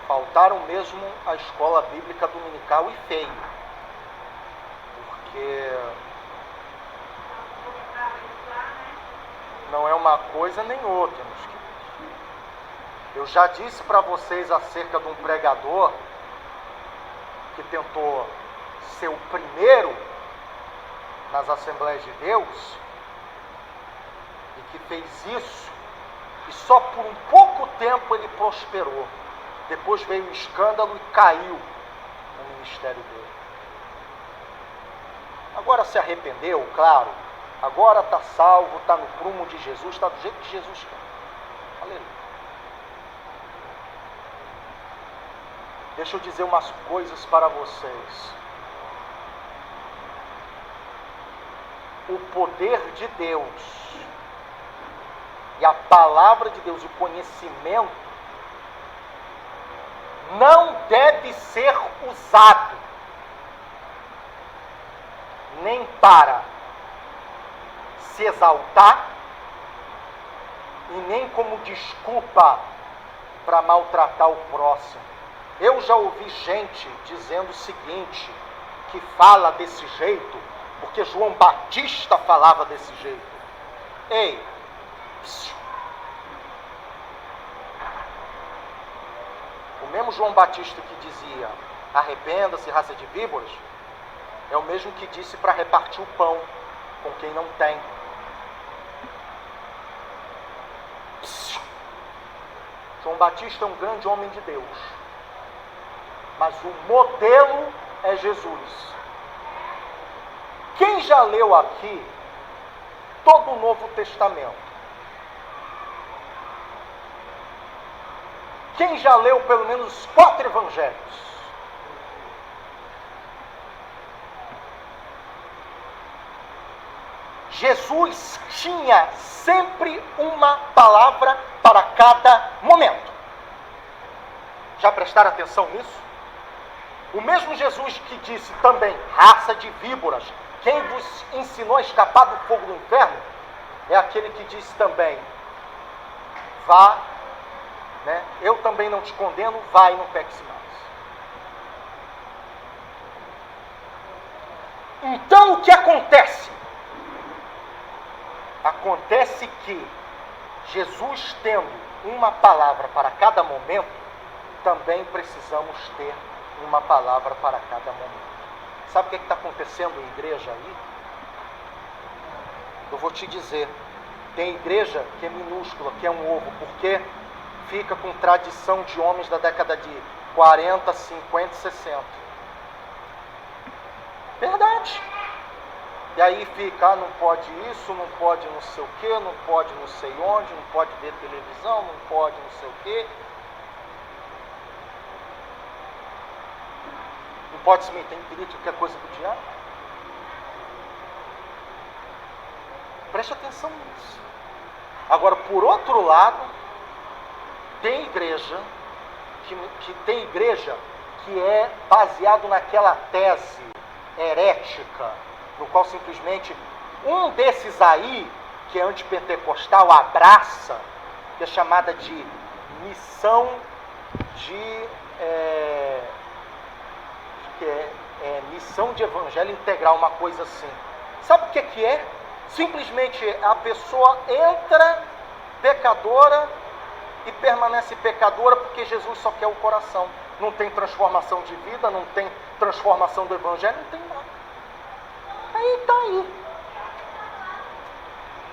Faltaram mesmo a escola bíblica dominical e feio, porque não é uma coisa nem outra, meus queridos. Eu já disse para vocês acerca de um pregador que tentou ser o primeiro nas Assembleias de Deus e que fez isso e só por um pouco tempo ele prosperou. Depois veio o escândalo e caiu no ministério dele. Agora se arrependeu, claro. Agora está salvo, está no prumo de Jesus, está do jeito que Jesus quer. Aleluia. Deixa eu dizer umas coisas para vocês. O poder de Deus e a palavra de Deus, o conhecimento, não deve ser usado nem para se exaltar e nem como desculpa para maltratar o próximo. Eu já ouvi gente dizendo o seguinte, que fala desse jeito, porque João Batista falava desse jeito. Ei, o mesmo João Batista que dizia: arrependa-se, raça de víboras, é o mesmo que disse para repartir o pão com quem não tem. João Batista é um grande homem de Deus, mas o modelo é Jesus. Quem já leu aqui todo o Novo Testamento? Quem já leu pelo menos os 4 evangelhos? Jesus tinha sempre uma palavra para cada momento. Já prestaram atenção nisso? O mesmo Jesus que disse também: raça de víboras, quem vos ensinou a escapar do fogo do inferno? É aquele que disse também: vá, né? Eu também não te condeno, vai e não peques mais. Então o que acontece? Acontece que Jesus, tendo uma palavra para cada momento, também precisamos ter uma palavra para cada momento. Sabe o que está acontecendo em igreja aí? Eu vou te dizer, tem igreja que é minúscula, que é um ovo, porque fica com tradição de homens da década de 40, 50 e 60. Verdade. E aí fica: não pode isso, não pode não sei o que, não pode não sei onde, não pode ver televisão, não pode não sei o que. Não pode se meter em política, que é coisa do diabo. Preste atenção nisso. Agora, por outro lado, tem igreja que é baseado naquela tese herética, no qual simplesmente um desses aí, que é antipentecostal, abraça, que é chamada de missão de missão de evangelho integral, uma coisa assim. Sabe o que é? Simplesmente a pessoa entra pecadora e permanece pecadora porque Jesus só quer o coração. Não tem transformação de vida, não tem transformação do evangelho, não tem nada. Aí está aí.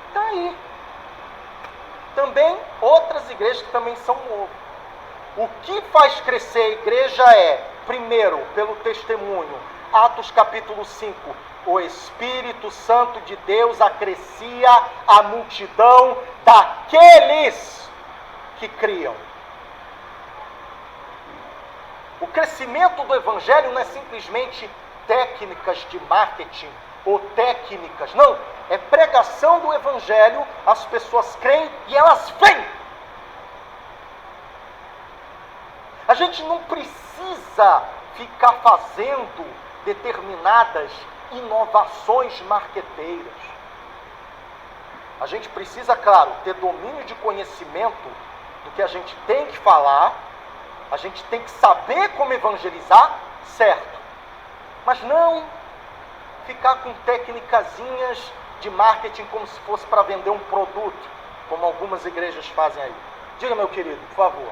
Está aí. Também outras igrejas que também são ovo. O que faz crescer a igreja é, primeiro, pelo testemunho. Atos capítulo 5. O Espírito Santo de Deus acrescia a multidão daqueles que criam. O crescimento do evangelho não é simplesmente técnicas de marketing ou técnicas, não, é pregação do evangelho, as pessoas creem e elas vêm. A gente não precisa ficar fazendo determinadas inovações marqueteiras. A gente precisa, claro, ter domínio de conhecimento do que a gente tem que falar, a gente tem que saber como evangelizar, certo, mas não ficar com técnicazinhas de marketing como se fosse para vender um produto, como algumas igrejas fazem aí. Diga, meu querido, por favor.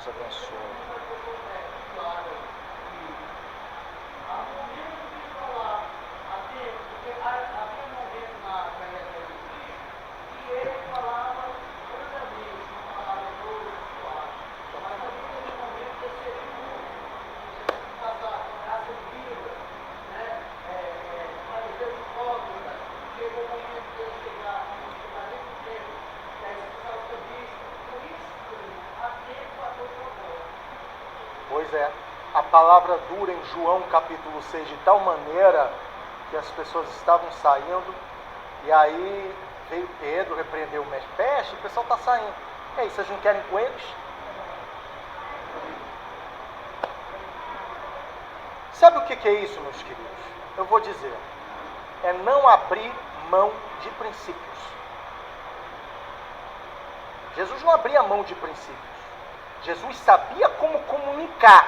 Deus abençoe. Pois é, a palavra dura em João capítulo 6 de tal maneira que as pessoas estavam saindo, e aí veio Pedro, repreendeu o mestre, peste, o pessoal está saindo. E aí, vocês não querem com eles? Sabe o que é isso, meus queridos? Eu vou dizer, é não abrir mão de princípios. Jesus não abria mão de princípios. Jesus sabia como comunicar.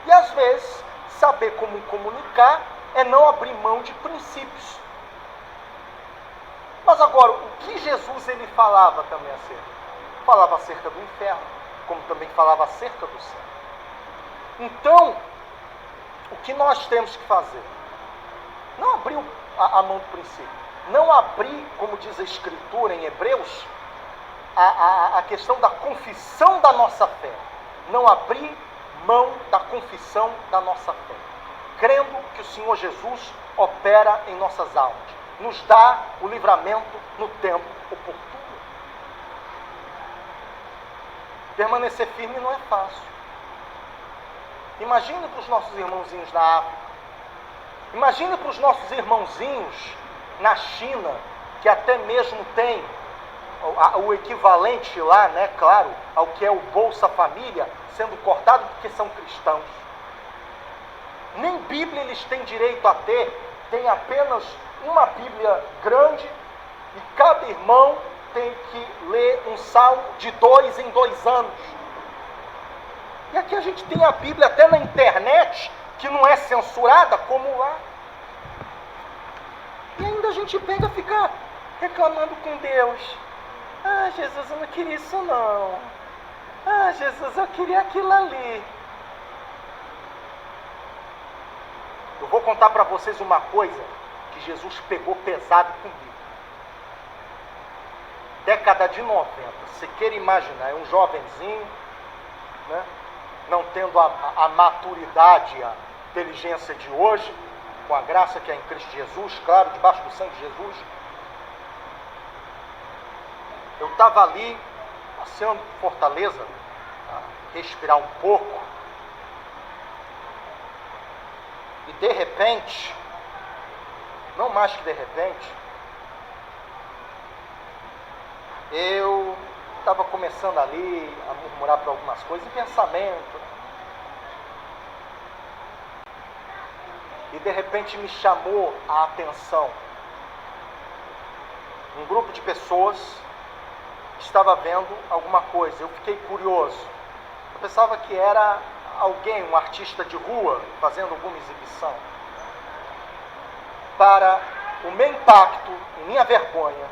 E às vezes, saber como comunicar é não abrir mão de princípios. Mas agora, o que Jesus ele falava também acerca? Falava acerca do inferno, como também falava acerca do céu. Então, o que nós temos que fazer? Não abrir a mão do princípio. Não abrir, como diz a Escritura em Hebreus, a questão da confissão da nossa fé. Não abrir mão da confissão da nossa fé. Crendo que o Senhor Jesus opera em nossas almas. Nos dá o livramento no tempo oportuno. Permanecer firme não é fácil. Imagine para os nossos irmãozinhos na África. Imagine para os nossos irmãozinhos na China, que até mesmo tem o equivalente lá, né, claro, ao que é o Bolsa Família, sendo cortado porque são cristãos. Nem Bíblia eles têm direito a ter, tem apenas uma Bíblia grande, e cada irmão tem que ler um salmo de 2 em 2 anos. E aqui a gente tem a Bíblia até na internet, que não é censurada como lá. E ainda a gente pega e fica reclamando com Deus. Ah, Jesus, eu não queria isso não. Ah, Jesus, eu queria aquilo ali. Eu vou contar para vocês uma coisa que Jesus pegou pesado comigo. Década de 90, você queira imaginar, é um jovenzinho, né, não tendo a maturidade, a inteligência de hoje, com a graça que é em Cristo Jesus, claro, debaixo do sangue de Jesus. Eu estava ali, passeando por Fortaleza, a respirar um pouco, e de repente, não mais que de repente, eu estava começando ali a murmurar para algumas coisas, em pensamento, e de repente me chamou a atenção um grupo de pessoas que estava vendo alguma coisa. Eu fiquei curioso. Eu pensava que era alguém, um artista de rua, fazendo alguma exibição. Para o meu impacto e minha vergonha,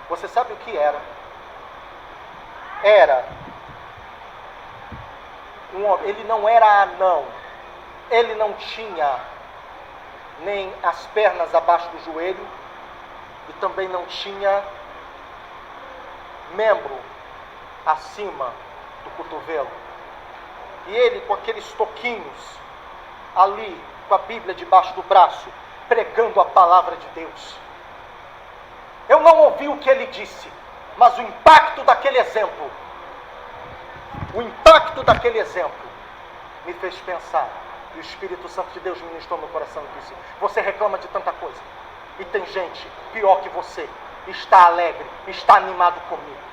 você sabe o que era? Ele não era anão, ele não tinha nem as pernas abaixo do joelho e também não tinha membro acima do cotovelo. E ele com aqueles toquinhos ali, com a Bíblia debaixo do braço, pregando a palavra de Deus. Eu não ouvi o que ele disse, mas o impacto daquele exemplo, me fez pensar. E o Espírito Santo de Deus ministrou no meu coração e disse: você reclama de tanta coisa, e tem gente pior que você, está alegre, está animado comigo.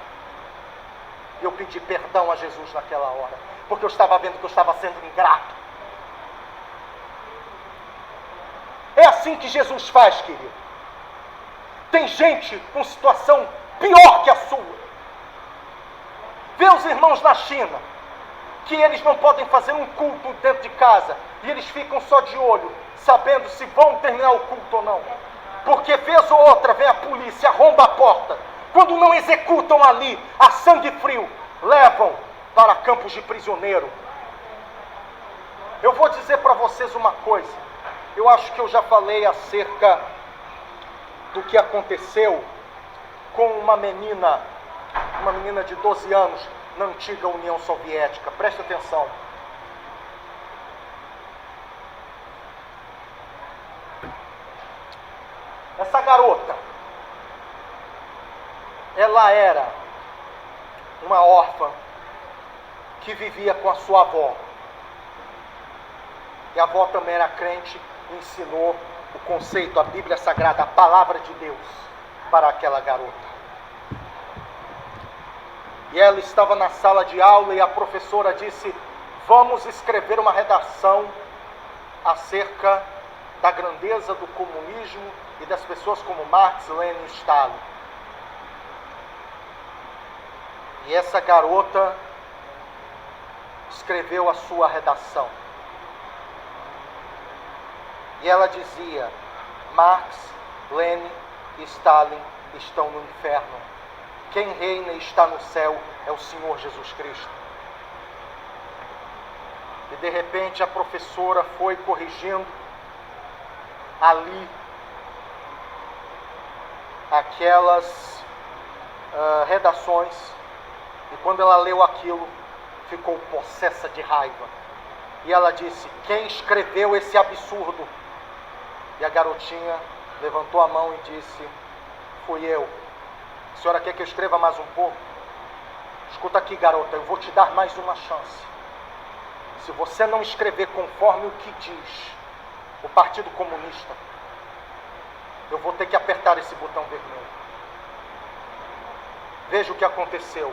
E eu pedi perdão a Jesus naquela hora, porque eu estava vendo que eu estava sendo ingrato. É assim que Jesus faz, querido. Tem gente com situação pior que a sua. Vê os irmãos na China, que eles não podem fazer um culto dentro de casa, e eles ficam só de olho, sabendo se vão terminar o culto ou não. Porque vez ou outra vem a polícia, arromba a porta. Quando não executam ali, a sangue frio, levam para campos de prisioneiro. Eu vou dizer para vocês uma coisa. Eu acho que eu já falei acerca do que aconteceu com uma menina de 12 anos na antiga União Soviética. Preste atenção. Essa garota, ela era uma órfã que vivia com a sua avó. E a avó também era crente e ensinou o conceito, a Bíblia Sagrada, a palavra de Deus para aquela garota. E ela estava na sala de aula e a professora disse: vamos escrever uma redação acerca da grandeza do comunismo e das pessoas como Marx, Lenin e Stalin. E essa garota escreveu a sua redação. E ela dizia: Marx, Lenin e Stalin estão no inferno. Quem reina e está no céu é o Senhor Jesus Cristo. E de repente a professora foi corrigindo ali aquelas redações. E quando ela leu aquilo, ficou possessa de raiva. E ela disse: quem escreveu esse absurdo? E a garotinha levantou a mão e disse: fui eu. A senhora quer que eu escreva mais um pouco? Escuta aqui, garota, eu vou te dar mais uma chance. Se você não escrever conforme o que diz o Partido Comunista, eu vou ter que apertar esse botão vermelho. Veja o que aconteceu.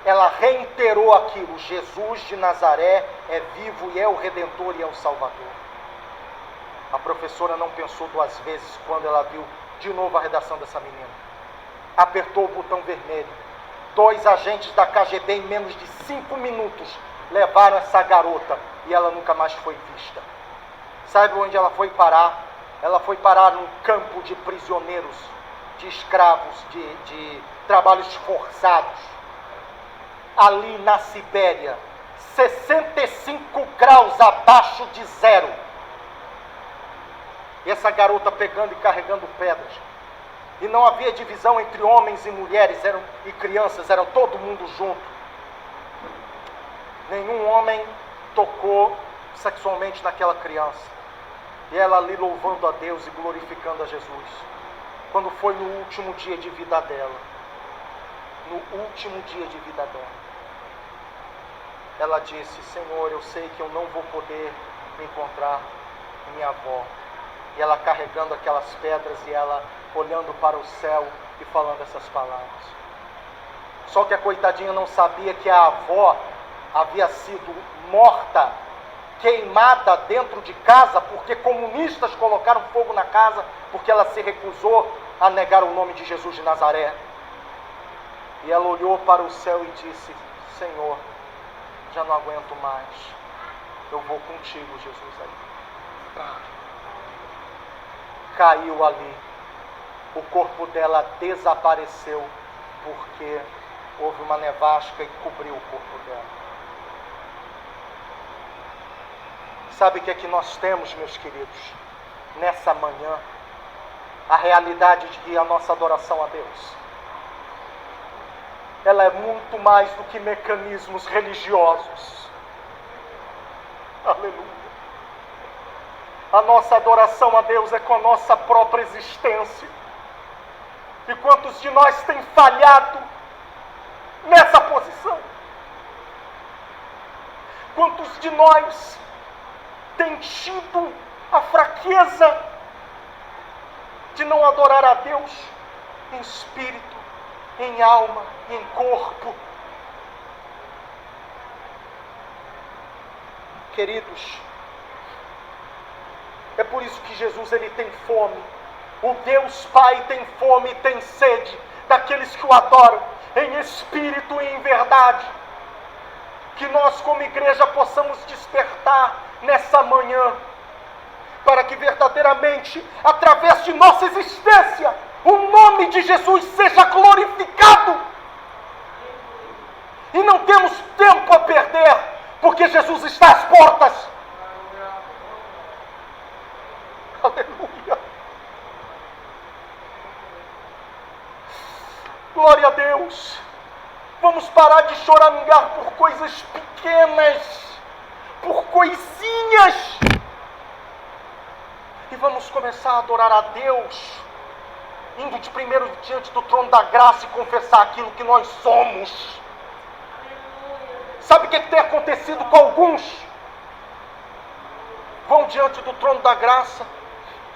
Ela reiterou aquilo: Jesus de Nazaré é vivo e é o Redentor e é o Salvador. A professora não pensou duas vezes quando ela viu de novo a redação dessa menina. Apertou o botão vermelho. 2 agentes da KGB em menos de 5 minutos levaram essa garota e ela nunca mais foi vista. Sabe onde ela foi parar? Ela foi parar num campo de prisioneiros, de escravos, de trabalhos forçados. Ali na Sibéria, 65 graus abaixo de zero. E essa garota pegando e carregando pedras. E não havia divisão entre homens e mulheres e crianças, era todo mundo junto. Nenhum homem tocou sexualmente naquela criança. E ela ali louvando a Deus e glorificando a Jesus. Quando foi no último dia de vida dela. No último dia de vida dela. Ela disse: Senhor, eu sei que eu não vou poder me encontrar com minha avó. E ela carregando aquelas pedras e ela olhando para o céu e falando essas palavras. Só que a coitadinha não sabia que a avó havia sido morta, queimada dentro de casa, porque comunistas colocaram fogo na casa, porque ela se recusou a negar o nome de Jesus de Nazaré. E ela olhou para o céu e disse: Senhor, já não aguento mais, eu vou contigo, Jesus. Aí caiu ali, o corpo dela desapareceu, porque houve uma nevasca e cobriu o corpo dela. Sabe o que é que nós temos, meus queridos, nessa manhã? A realidade de que a nossa adoração a Deus, ela é muito mais do que mecanismos religiosos. Aleluia. A nossa adoração a Deus é com a nossa própria existência. E quantos de nós têm falhado nessa posição? Quantos de nós têm tido a fraqueza de não adorar a Deus em espírito, em alma, em corpo? Queridos, é por isso que Jesus ele tem fome. O Deus Pai tem fome e tem sede daqueles que o adoram em espírito e em verdade. Que nós como igreja possamos despertar nessa manhã, para que verdadeiramente, através de nossa existência, o nome de Jesus seja glorificado. E não temos tempo a perder, porque Jesus está às portas. Aleluia. Glória a Deus. Vamos parar de choramingar por coisas pequenas, por coisinhas. E vamos começar a adorar a Deus, indo de primeiro diante do trono da graça e confessar aquilo que nós somos. Sabe o que tem acontecido com alguns? Vão diante do trono da graça,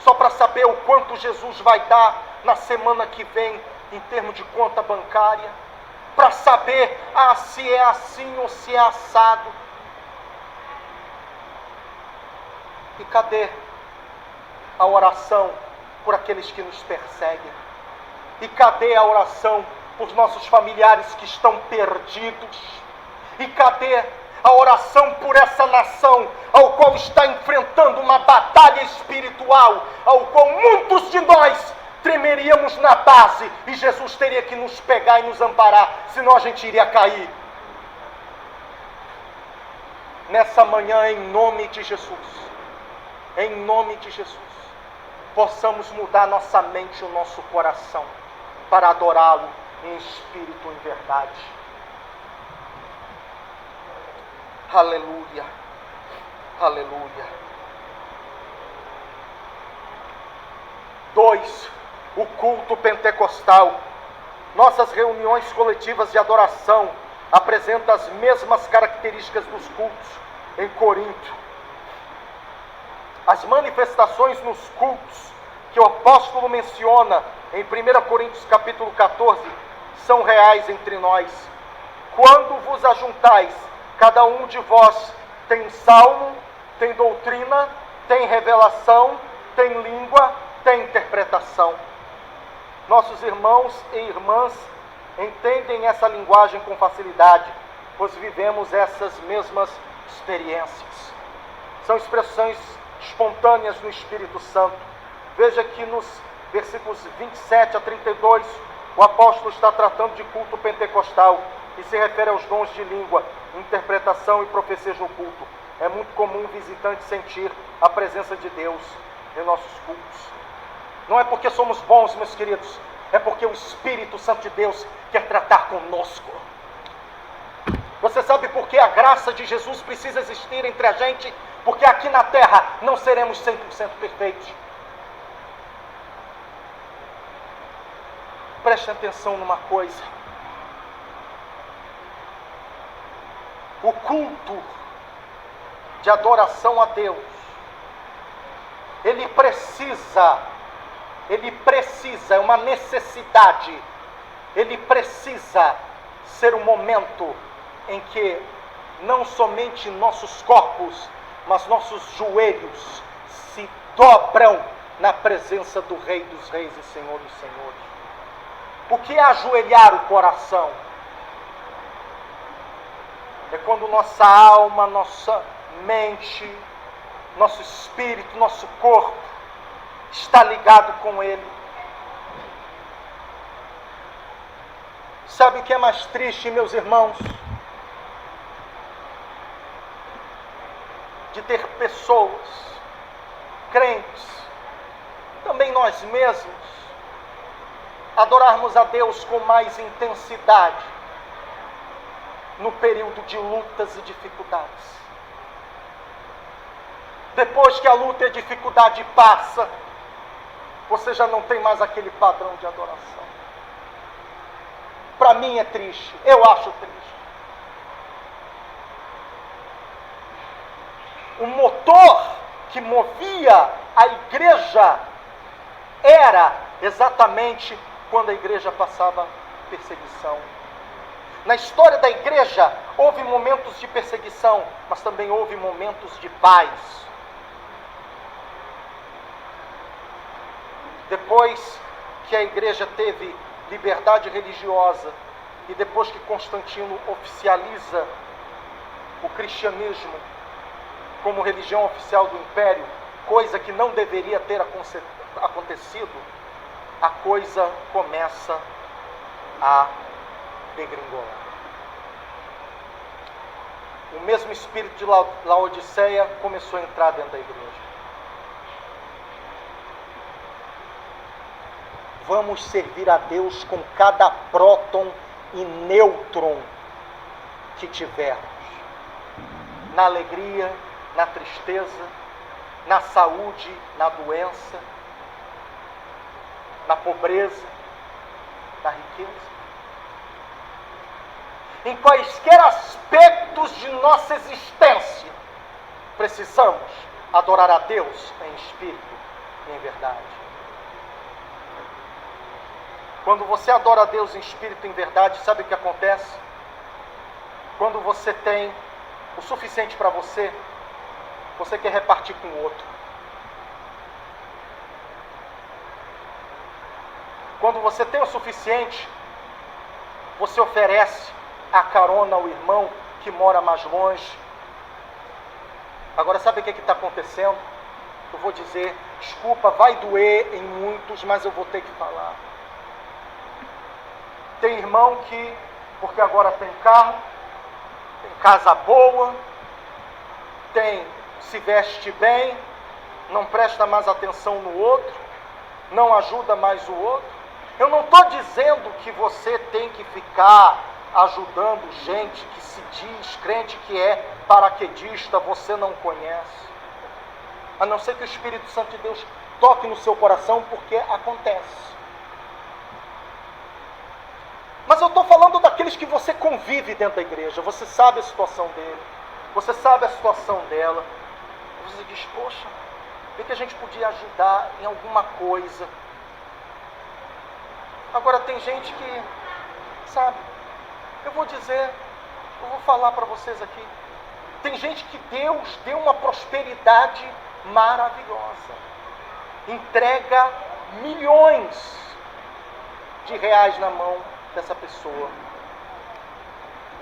só para saber o quanto Jesus vai dar na semana que vem, em termos de conta bancária, para saber se é assim ou se é assado. E cadê a oração por aqueles que nos perseguem? E cadê a oração por nossos familiares que estão perdidos? E cadê a oração por essa nação, ao qual está enfrentando uma batalha espiritual, ao qual muitos de nós tremeríamos na base, e Jesus teria que nos pegar e nos amparar, senão a gente iria cair. Nessa manhã, em nome de Jesus, possamos mudar nossa mente e o nosso coração, para adorá-lo em espírito e em verdade. Aleluia, aleluia. 2. O culto pentecostal. Nossas reuniões coletivas de adoração apresentam as mesmas características dos cultos em Corinto. As manifestações nos cultos que o apóstolo menciona em 1 Coríntios capítulo 14 são reais entre nós. Quando vos ajuntais, cada um de vós tem salmo, tem doutrina, tem revelação, tem língua, tem interpretação. Nossos irmãos e irmãs entendem essa linguagem com facilidade, pois vivemos essas mesmas experiências. São expressões espontâneas no Espírito Santo. Veja que nos versículos 27 a 32, o apóstolo está tratando de culto pentecostal e se refere aos dons de língua, interpretação e profecias no culto. É muito comum o visitante sentir a presença de Deus em nossos cultos. Não é porque somos bons, meus queridos, é porque o Espírito Santo de Deus quer tratar conosco. Você sabe por que a graça de Jesus precisa existir entre a gente? Porque aqui na terra não seremos 100% perfeitos. Preste atenção numa coisa. O culto de adoração a Deus, ele precisa, é uma necessidade, ele precisa ser um momento em que não somente nossos corpos, mas nossos joelhos se dobram na presença do Rei dos Reis e Senhor dos Senhores. O que é ajoelhar o coração? É quando nossa alma, nossa mente, nosso espírito, nosso corpo está ligado com Ele. Sabe o que é mais triste, meus irmãos? De ter pessoas, crentes, também nós mesmos, adorarmos a Deus com mais intensidade no período de lutas e dificuldades. Depois que a luta e a dificuldade passa, você já não tem mais aquele padrão de adoração. Para mim é triste, eu acho triste. O motor que movia a igreja era exatamente quando a igreja passava perseguição. Na história da igreja, houve momentos de perseguição, mas também houve momentos de paz. Depois que a igreja teve liberdade religiosa, e depois que Constantino oficializa o cristianismo como religião oficial do império, coisa que não deveria ter acontecido, a coisa começa a degringolar. o mesmo espírito de Laodiceia começou a entrar dentro da igreja. Vamos servir a Deus com cada próton e nêutron que tivermos. Na alegria, na tristeza, na saúde, na doença, na pobreza, na riqueza. Em quaisquer aspectos de nossa existência, precisamos adorar a Deus em espírito e em verdade. Quando você adora a Deus em espírito e em verdade, sabe o que acontece? Quando você tem o suficiente para você, você quer repartir com o outro. Quando você tem o suficiente, você oferece a carona ao irmão que mora mais longe. Agora, sabe o que está acontecendo? Eu vou dizer, desculpa, vai doer em muitos, mas eu vou ter que falar. Tem irmão que, porque agora tem carro, tem casa boa, se veste bem, não presta mais atenção no outro, não ajuda mais o outro. Eu não estou dizendo que você tem que ficar ajudando gente que se diz crente, que é paraquedista, você não conhece. A não ser que o Espírito Santo de Deus toque no seu coração, porque acontece. Mas eu estou falando daqueles que você convive dentro da igreja. Você sabe a situação dele, você sabe a situação dela. Você diz, poxa, vê que a gente podia ajudar em alguma coisa. Agora tem gente que, sabe, eu vou falar para vocês aqui. Tem gente que Deus deu uma prosperidade maravilhosa. Entrega milhões de reais na mão dessa pessoa.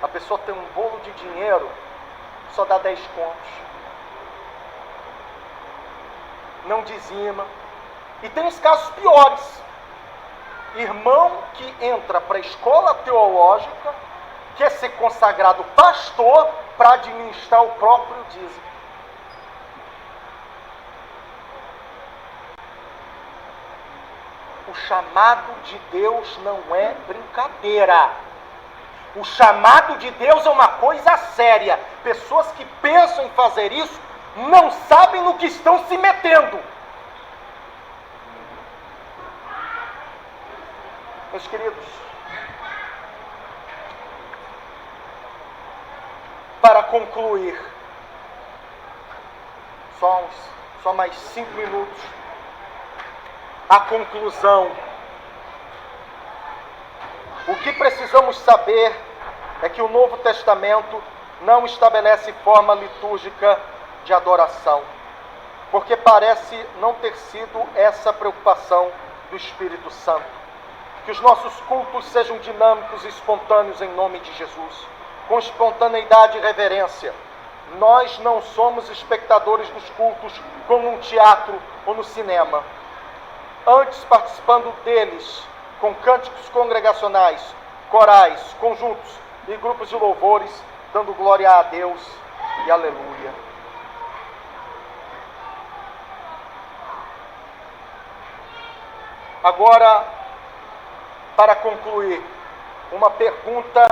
A pessoa tem um bolo de dinheiro, só dá 10 contos. Não dizima. E tem os casos piores. Irmão que entra para a escola teológica, quer ser consagrado pastor para administrar o próprio dízimo. O chamado de Deus não é brincadeira. O chamado de Deus é uma coisa séria. Pessoas que pensam em fazer isso não sabem no que estão se metendo. Meus queridos, para concluir, só mais 5 minutos. A conclusão. O que precisamos saber é que o Novo Testamento não estabelece forma litúrgica de adoração, porque parece não ter sido essa a preocupação do Espírito Santo. Que os nossos cultos sejam dinâmicos e espontâneos em nome de Jesus, com espontaneidade e reverência. Nós não somos espectadores dos cultos como no teatro ou no cinema. Antes, participando deles com cânticos congregacionais, corais, conjuntos e grupos de louvores, dando glória a Deus e aleluia. Agora, para concluir, uma pergunta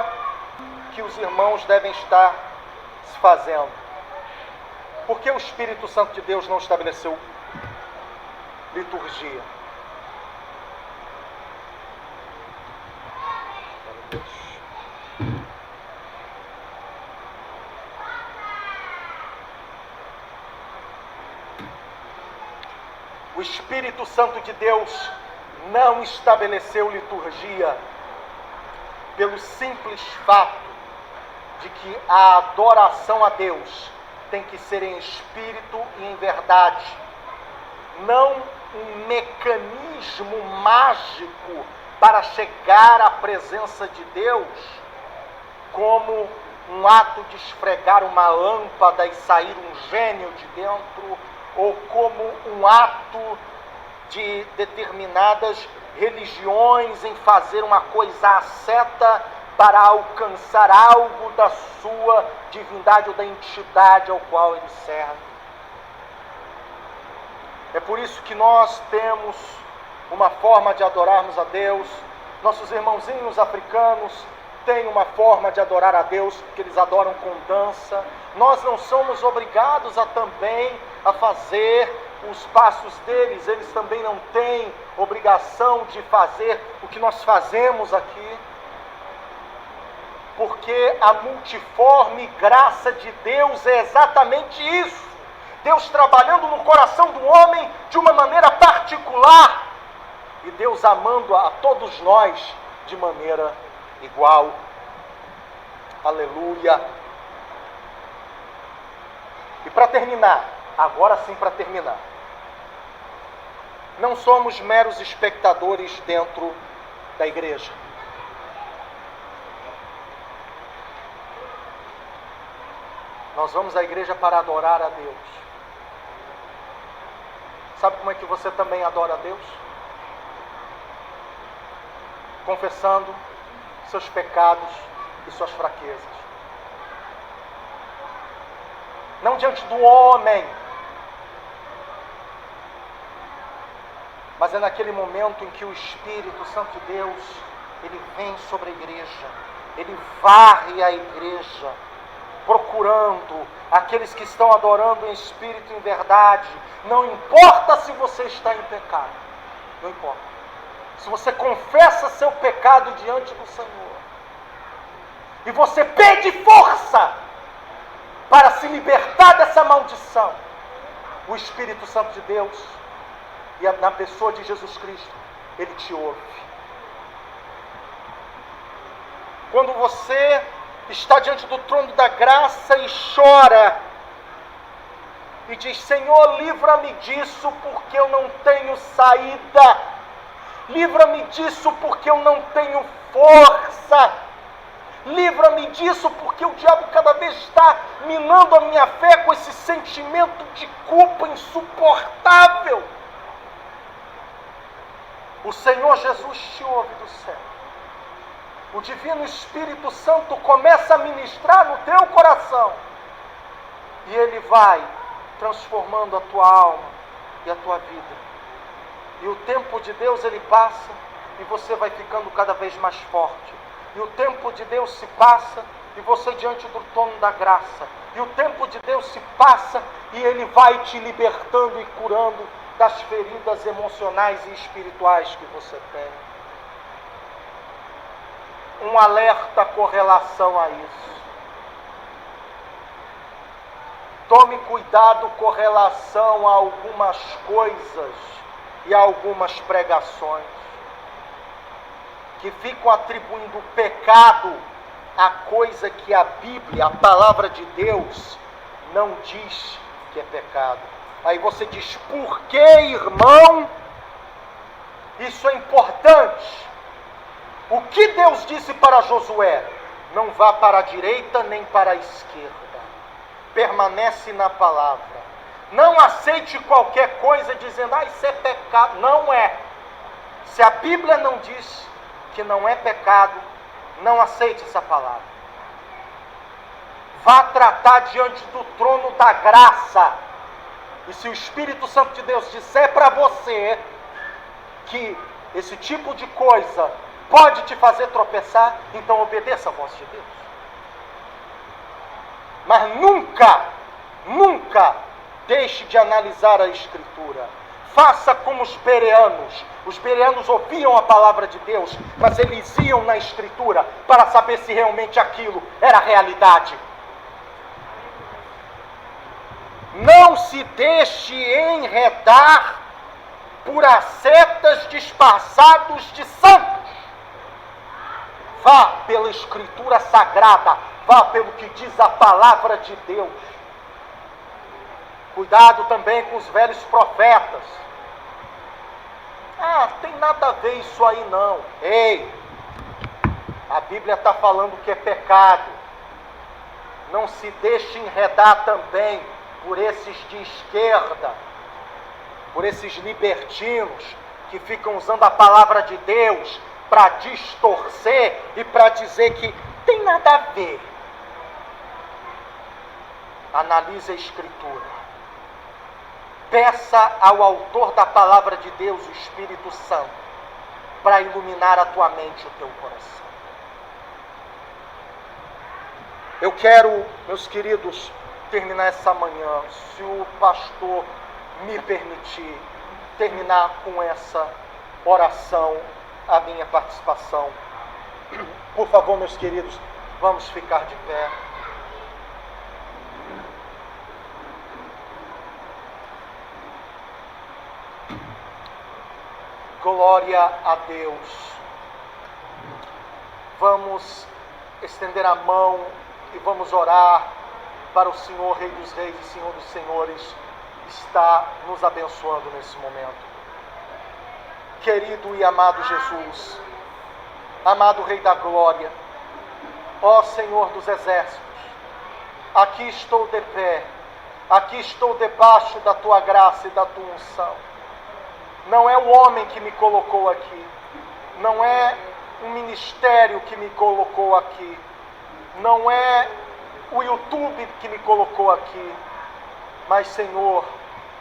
que os irmãos devem estar se fazendo. Por que o Espírito Santo de Deus não estabeleceu liturgia? O Espírito Santo de Deus não estabeleceu liturgia pelo simples fato de que a adoração a Deus tem que ser em espírito e em verdade, não um mecanismo mágico para chegar à presença de Deus, como um ato de esfregar uma lâmpada e sair um gênio de dentro, ou como um ato de determinadas religiões em fazer uma coisa asceta para alcançar algo da sua divindade ou da entidade ao qual ele serve. É por isso que nós temos uma forma de adorarmos a Deus. Nossos irmãozinhos africanos têm uma forma de adorar a Deus, porque eles adoram com dança. Nós não somos obrigados também a fazer os passos deles. Eles também não têm obrigação de fazer o que nós fazemos aqui. Porque a multiforme graça de Deus é exatamente isso. Deus trabalhando no coração do homem de uma maneira particular. E Deus amando a todos nós de maneira igual. Aleluia. E para terminar, agora sim para terminar. Não somos meros espectadores dentro da igreja. Nós vamos à igreja para adorar a Deus. Sabe como é que você também adora a Deus? Confessando seus pecados e suas fraquezas. Não diante do homem, mas é naquele momento em que o Espírito Santo de Deus, ele vem sobre a igreja, ele varre a igreja, procurando aqueles que estão adorando em espírito e em verdade. Não importa se você está em pecado, não importa. Se você confessa seu pecado diante do Senhor, e você pede força para se libertar dessa maldição, o Espírito Santo de Deus, e na pessoa de Jesus Cristo, ele te ouve. Quando você está diante do trono da graça e chora, e diz: Senhor, livra-me disso porque eu não tenho saída, livra-me disso porque eu não tenho força, livra-me disso porque o diabo cada vez está minando a minha fé com esse sentimento de culpa insuportável. O Senhor Jesus te ouve do céu. O Divino Espírito Santo começa a ministrar no teu coração. E ele vai transformando a tua alma e a tua vida. E o tempo de Deus, ele passa e você vai ficando cada vez mais forte. E o tempo de Deus se passa e você diante do trono da graça. E o tempo de Deus se passa e ele vai te libertando e curando das feridas emocionais e espirituais que você tem. Um alerta com relação a isso. Tome cuidado com relação a algumas coisas e a algumas pregações que ficam atribuindo pecado a coisa que a Bíblia, a palavra de Deus, não diz que é pecado. Aí você diz: por que, irmão? Isso é importante. O que Deus disse para Josué? Não vá para a direita nem para a esquerda. Permanece na palavra. Não aceite qualquer coisa dizendo: isso é pecado. Não é. Se a Bíblia não diz que não é pecado, não aceite essa palavra. Vá tratar diante do trono da graça. E se o Espírito Santo de Deus disser para você que esse tipo de coisa pode te fazer tropeçar, então obedeça a voz de Deus. Mas nunca deixe de analisar a Escritura. Faça como os bereanos. Os bereanos ouviam a palavra de Deus, mas eles iam na Escritura para saber se realmente aquilo era realidade. Não se deixe enredar por ascetas disfarçados de santos. Vá pela Escritura Sagrada, vá pelo que diz a palavra de Deus. Cuidado também com os velhos profetas. Tem nada a ver isso aí não. Ei, a Bíblia está falando que é pecado. Não se deixe enredar também por esses de esquerda, por esses libertinos que ficam usando a palavra de Deus para distorcer e para dizer que tem nada a ver. Analise a Escritura. Peça ao autor da palavra de Deus, o Espírito Santo, para iluminar a tua mente e o teu coração. Eu quero, meus queridos, terminar essa manhã, se o pastor me permitir, terminar com essa oração, a minha participação. Por favor, meus queridos, vamos ficar de pé. Glória a Deus. Vamos estender a mão e vamos orar para o Senhor, Rei dos Reis e Senhor dos Senhores, está nos abençoando nesse momento. Querido e amado Jesus, amado Rei da Glória, ó Senhor dos Exércitos, aqui estou de pé, aqui estou debaixo da Tua graça e da Tua unção. Não é o homem que me colocou aqui, não é um ministério que me colocou aqui, não é o YouTube que me colocou aqui, mas Senhor,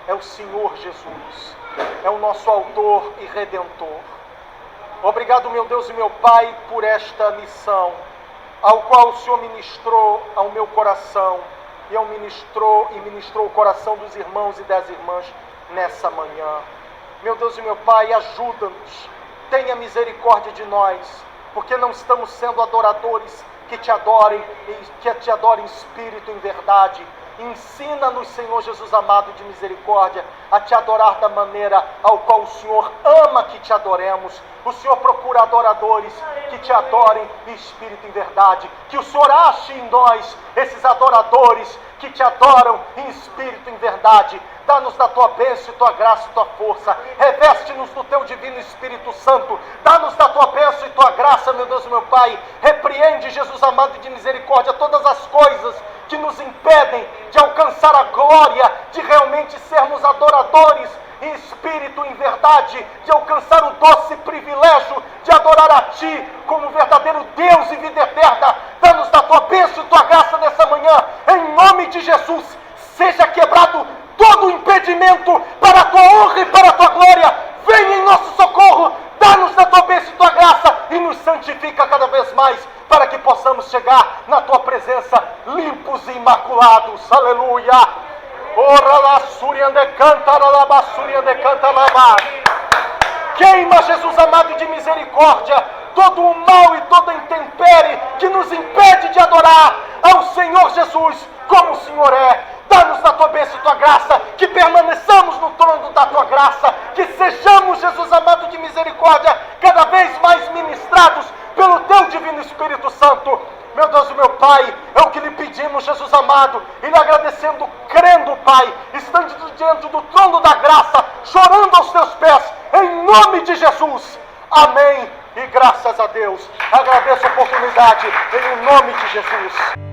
é o Senhor Jesus, é o nosso autor e redentor. Obrigado, meu Deus e meu Pai, por esta missão, ao qual o Senhor ministrou ao meu coração, e ministrou o coração dos irmãos e das irmãs nessa manhã. Meu Deus e meu Pai, ajuda-nos, tenha misericórdia de nós, porque não estamos sendo adoradores que te adorem em espírito e em verdade. Ensina-nos, Senhor Jesus amado de misericórdia, a te adorar da maneira ao qual o Senhor ama que te adoremos. O Senhor procura adoradores que te adorem em espírito e em verdade. Que o Senhor ache em nós esses adoradores que te adoram em espírito e em verdade. Dá-nos da tua bênção, tua graça e tua força. Reveste-nos do teu divino Espírito Santo. Dá-nos da tua bênção e tua graça, meu Deus e meu Pai. Repreende, Jesus amado de misericórdia, todas as coisas que nos impedem de alcançar a glória, de realmente sermos adoradores em espírito e em verdade, de alcançar o doce privilégio de adorar a Ti como verdadeiro Deus e vida eterna. Dá-nos da tua bênção e tua graça nessa manhã, em nome de Jesus. Seja quebrado todo o impedimento para a tua honra e para a tua glória. Venha em nosso socorro, dá-nos da tua bênção e tua graça e nos santifica cada vez mais, para que possamos chegar na tua presença limpos e imaculados. Aleluia! Queima, Jesus amado de misericórdia, todo o mal e toda intempérie que nos impede de adorar ao Senhor Jesus como o Senhor é. Dá-nos da tua bênção e tua graça, que permaneçamos no trono da tua graça, que sejamos, Jesus amado de misericórdia, cada vez mais ministrados pelo teu divino Espírito Santo. Meu Deus e meu Pai, é o que lhe pedimos, Jesus amado, e lhe agradecendo, crendo, Pai, estando diante do trono da graça, chorando aos teus pés, em nome de Jesus. Amém. E graças a Deus, agradeço a oportunidade, em nome de Jesus.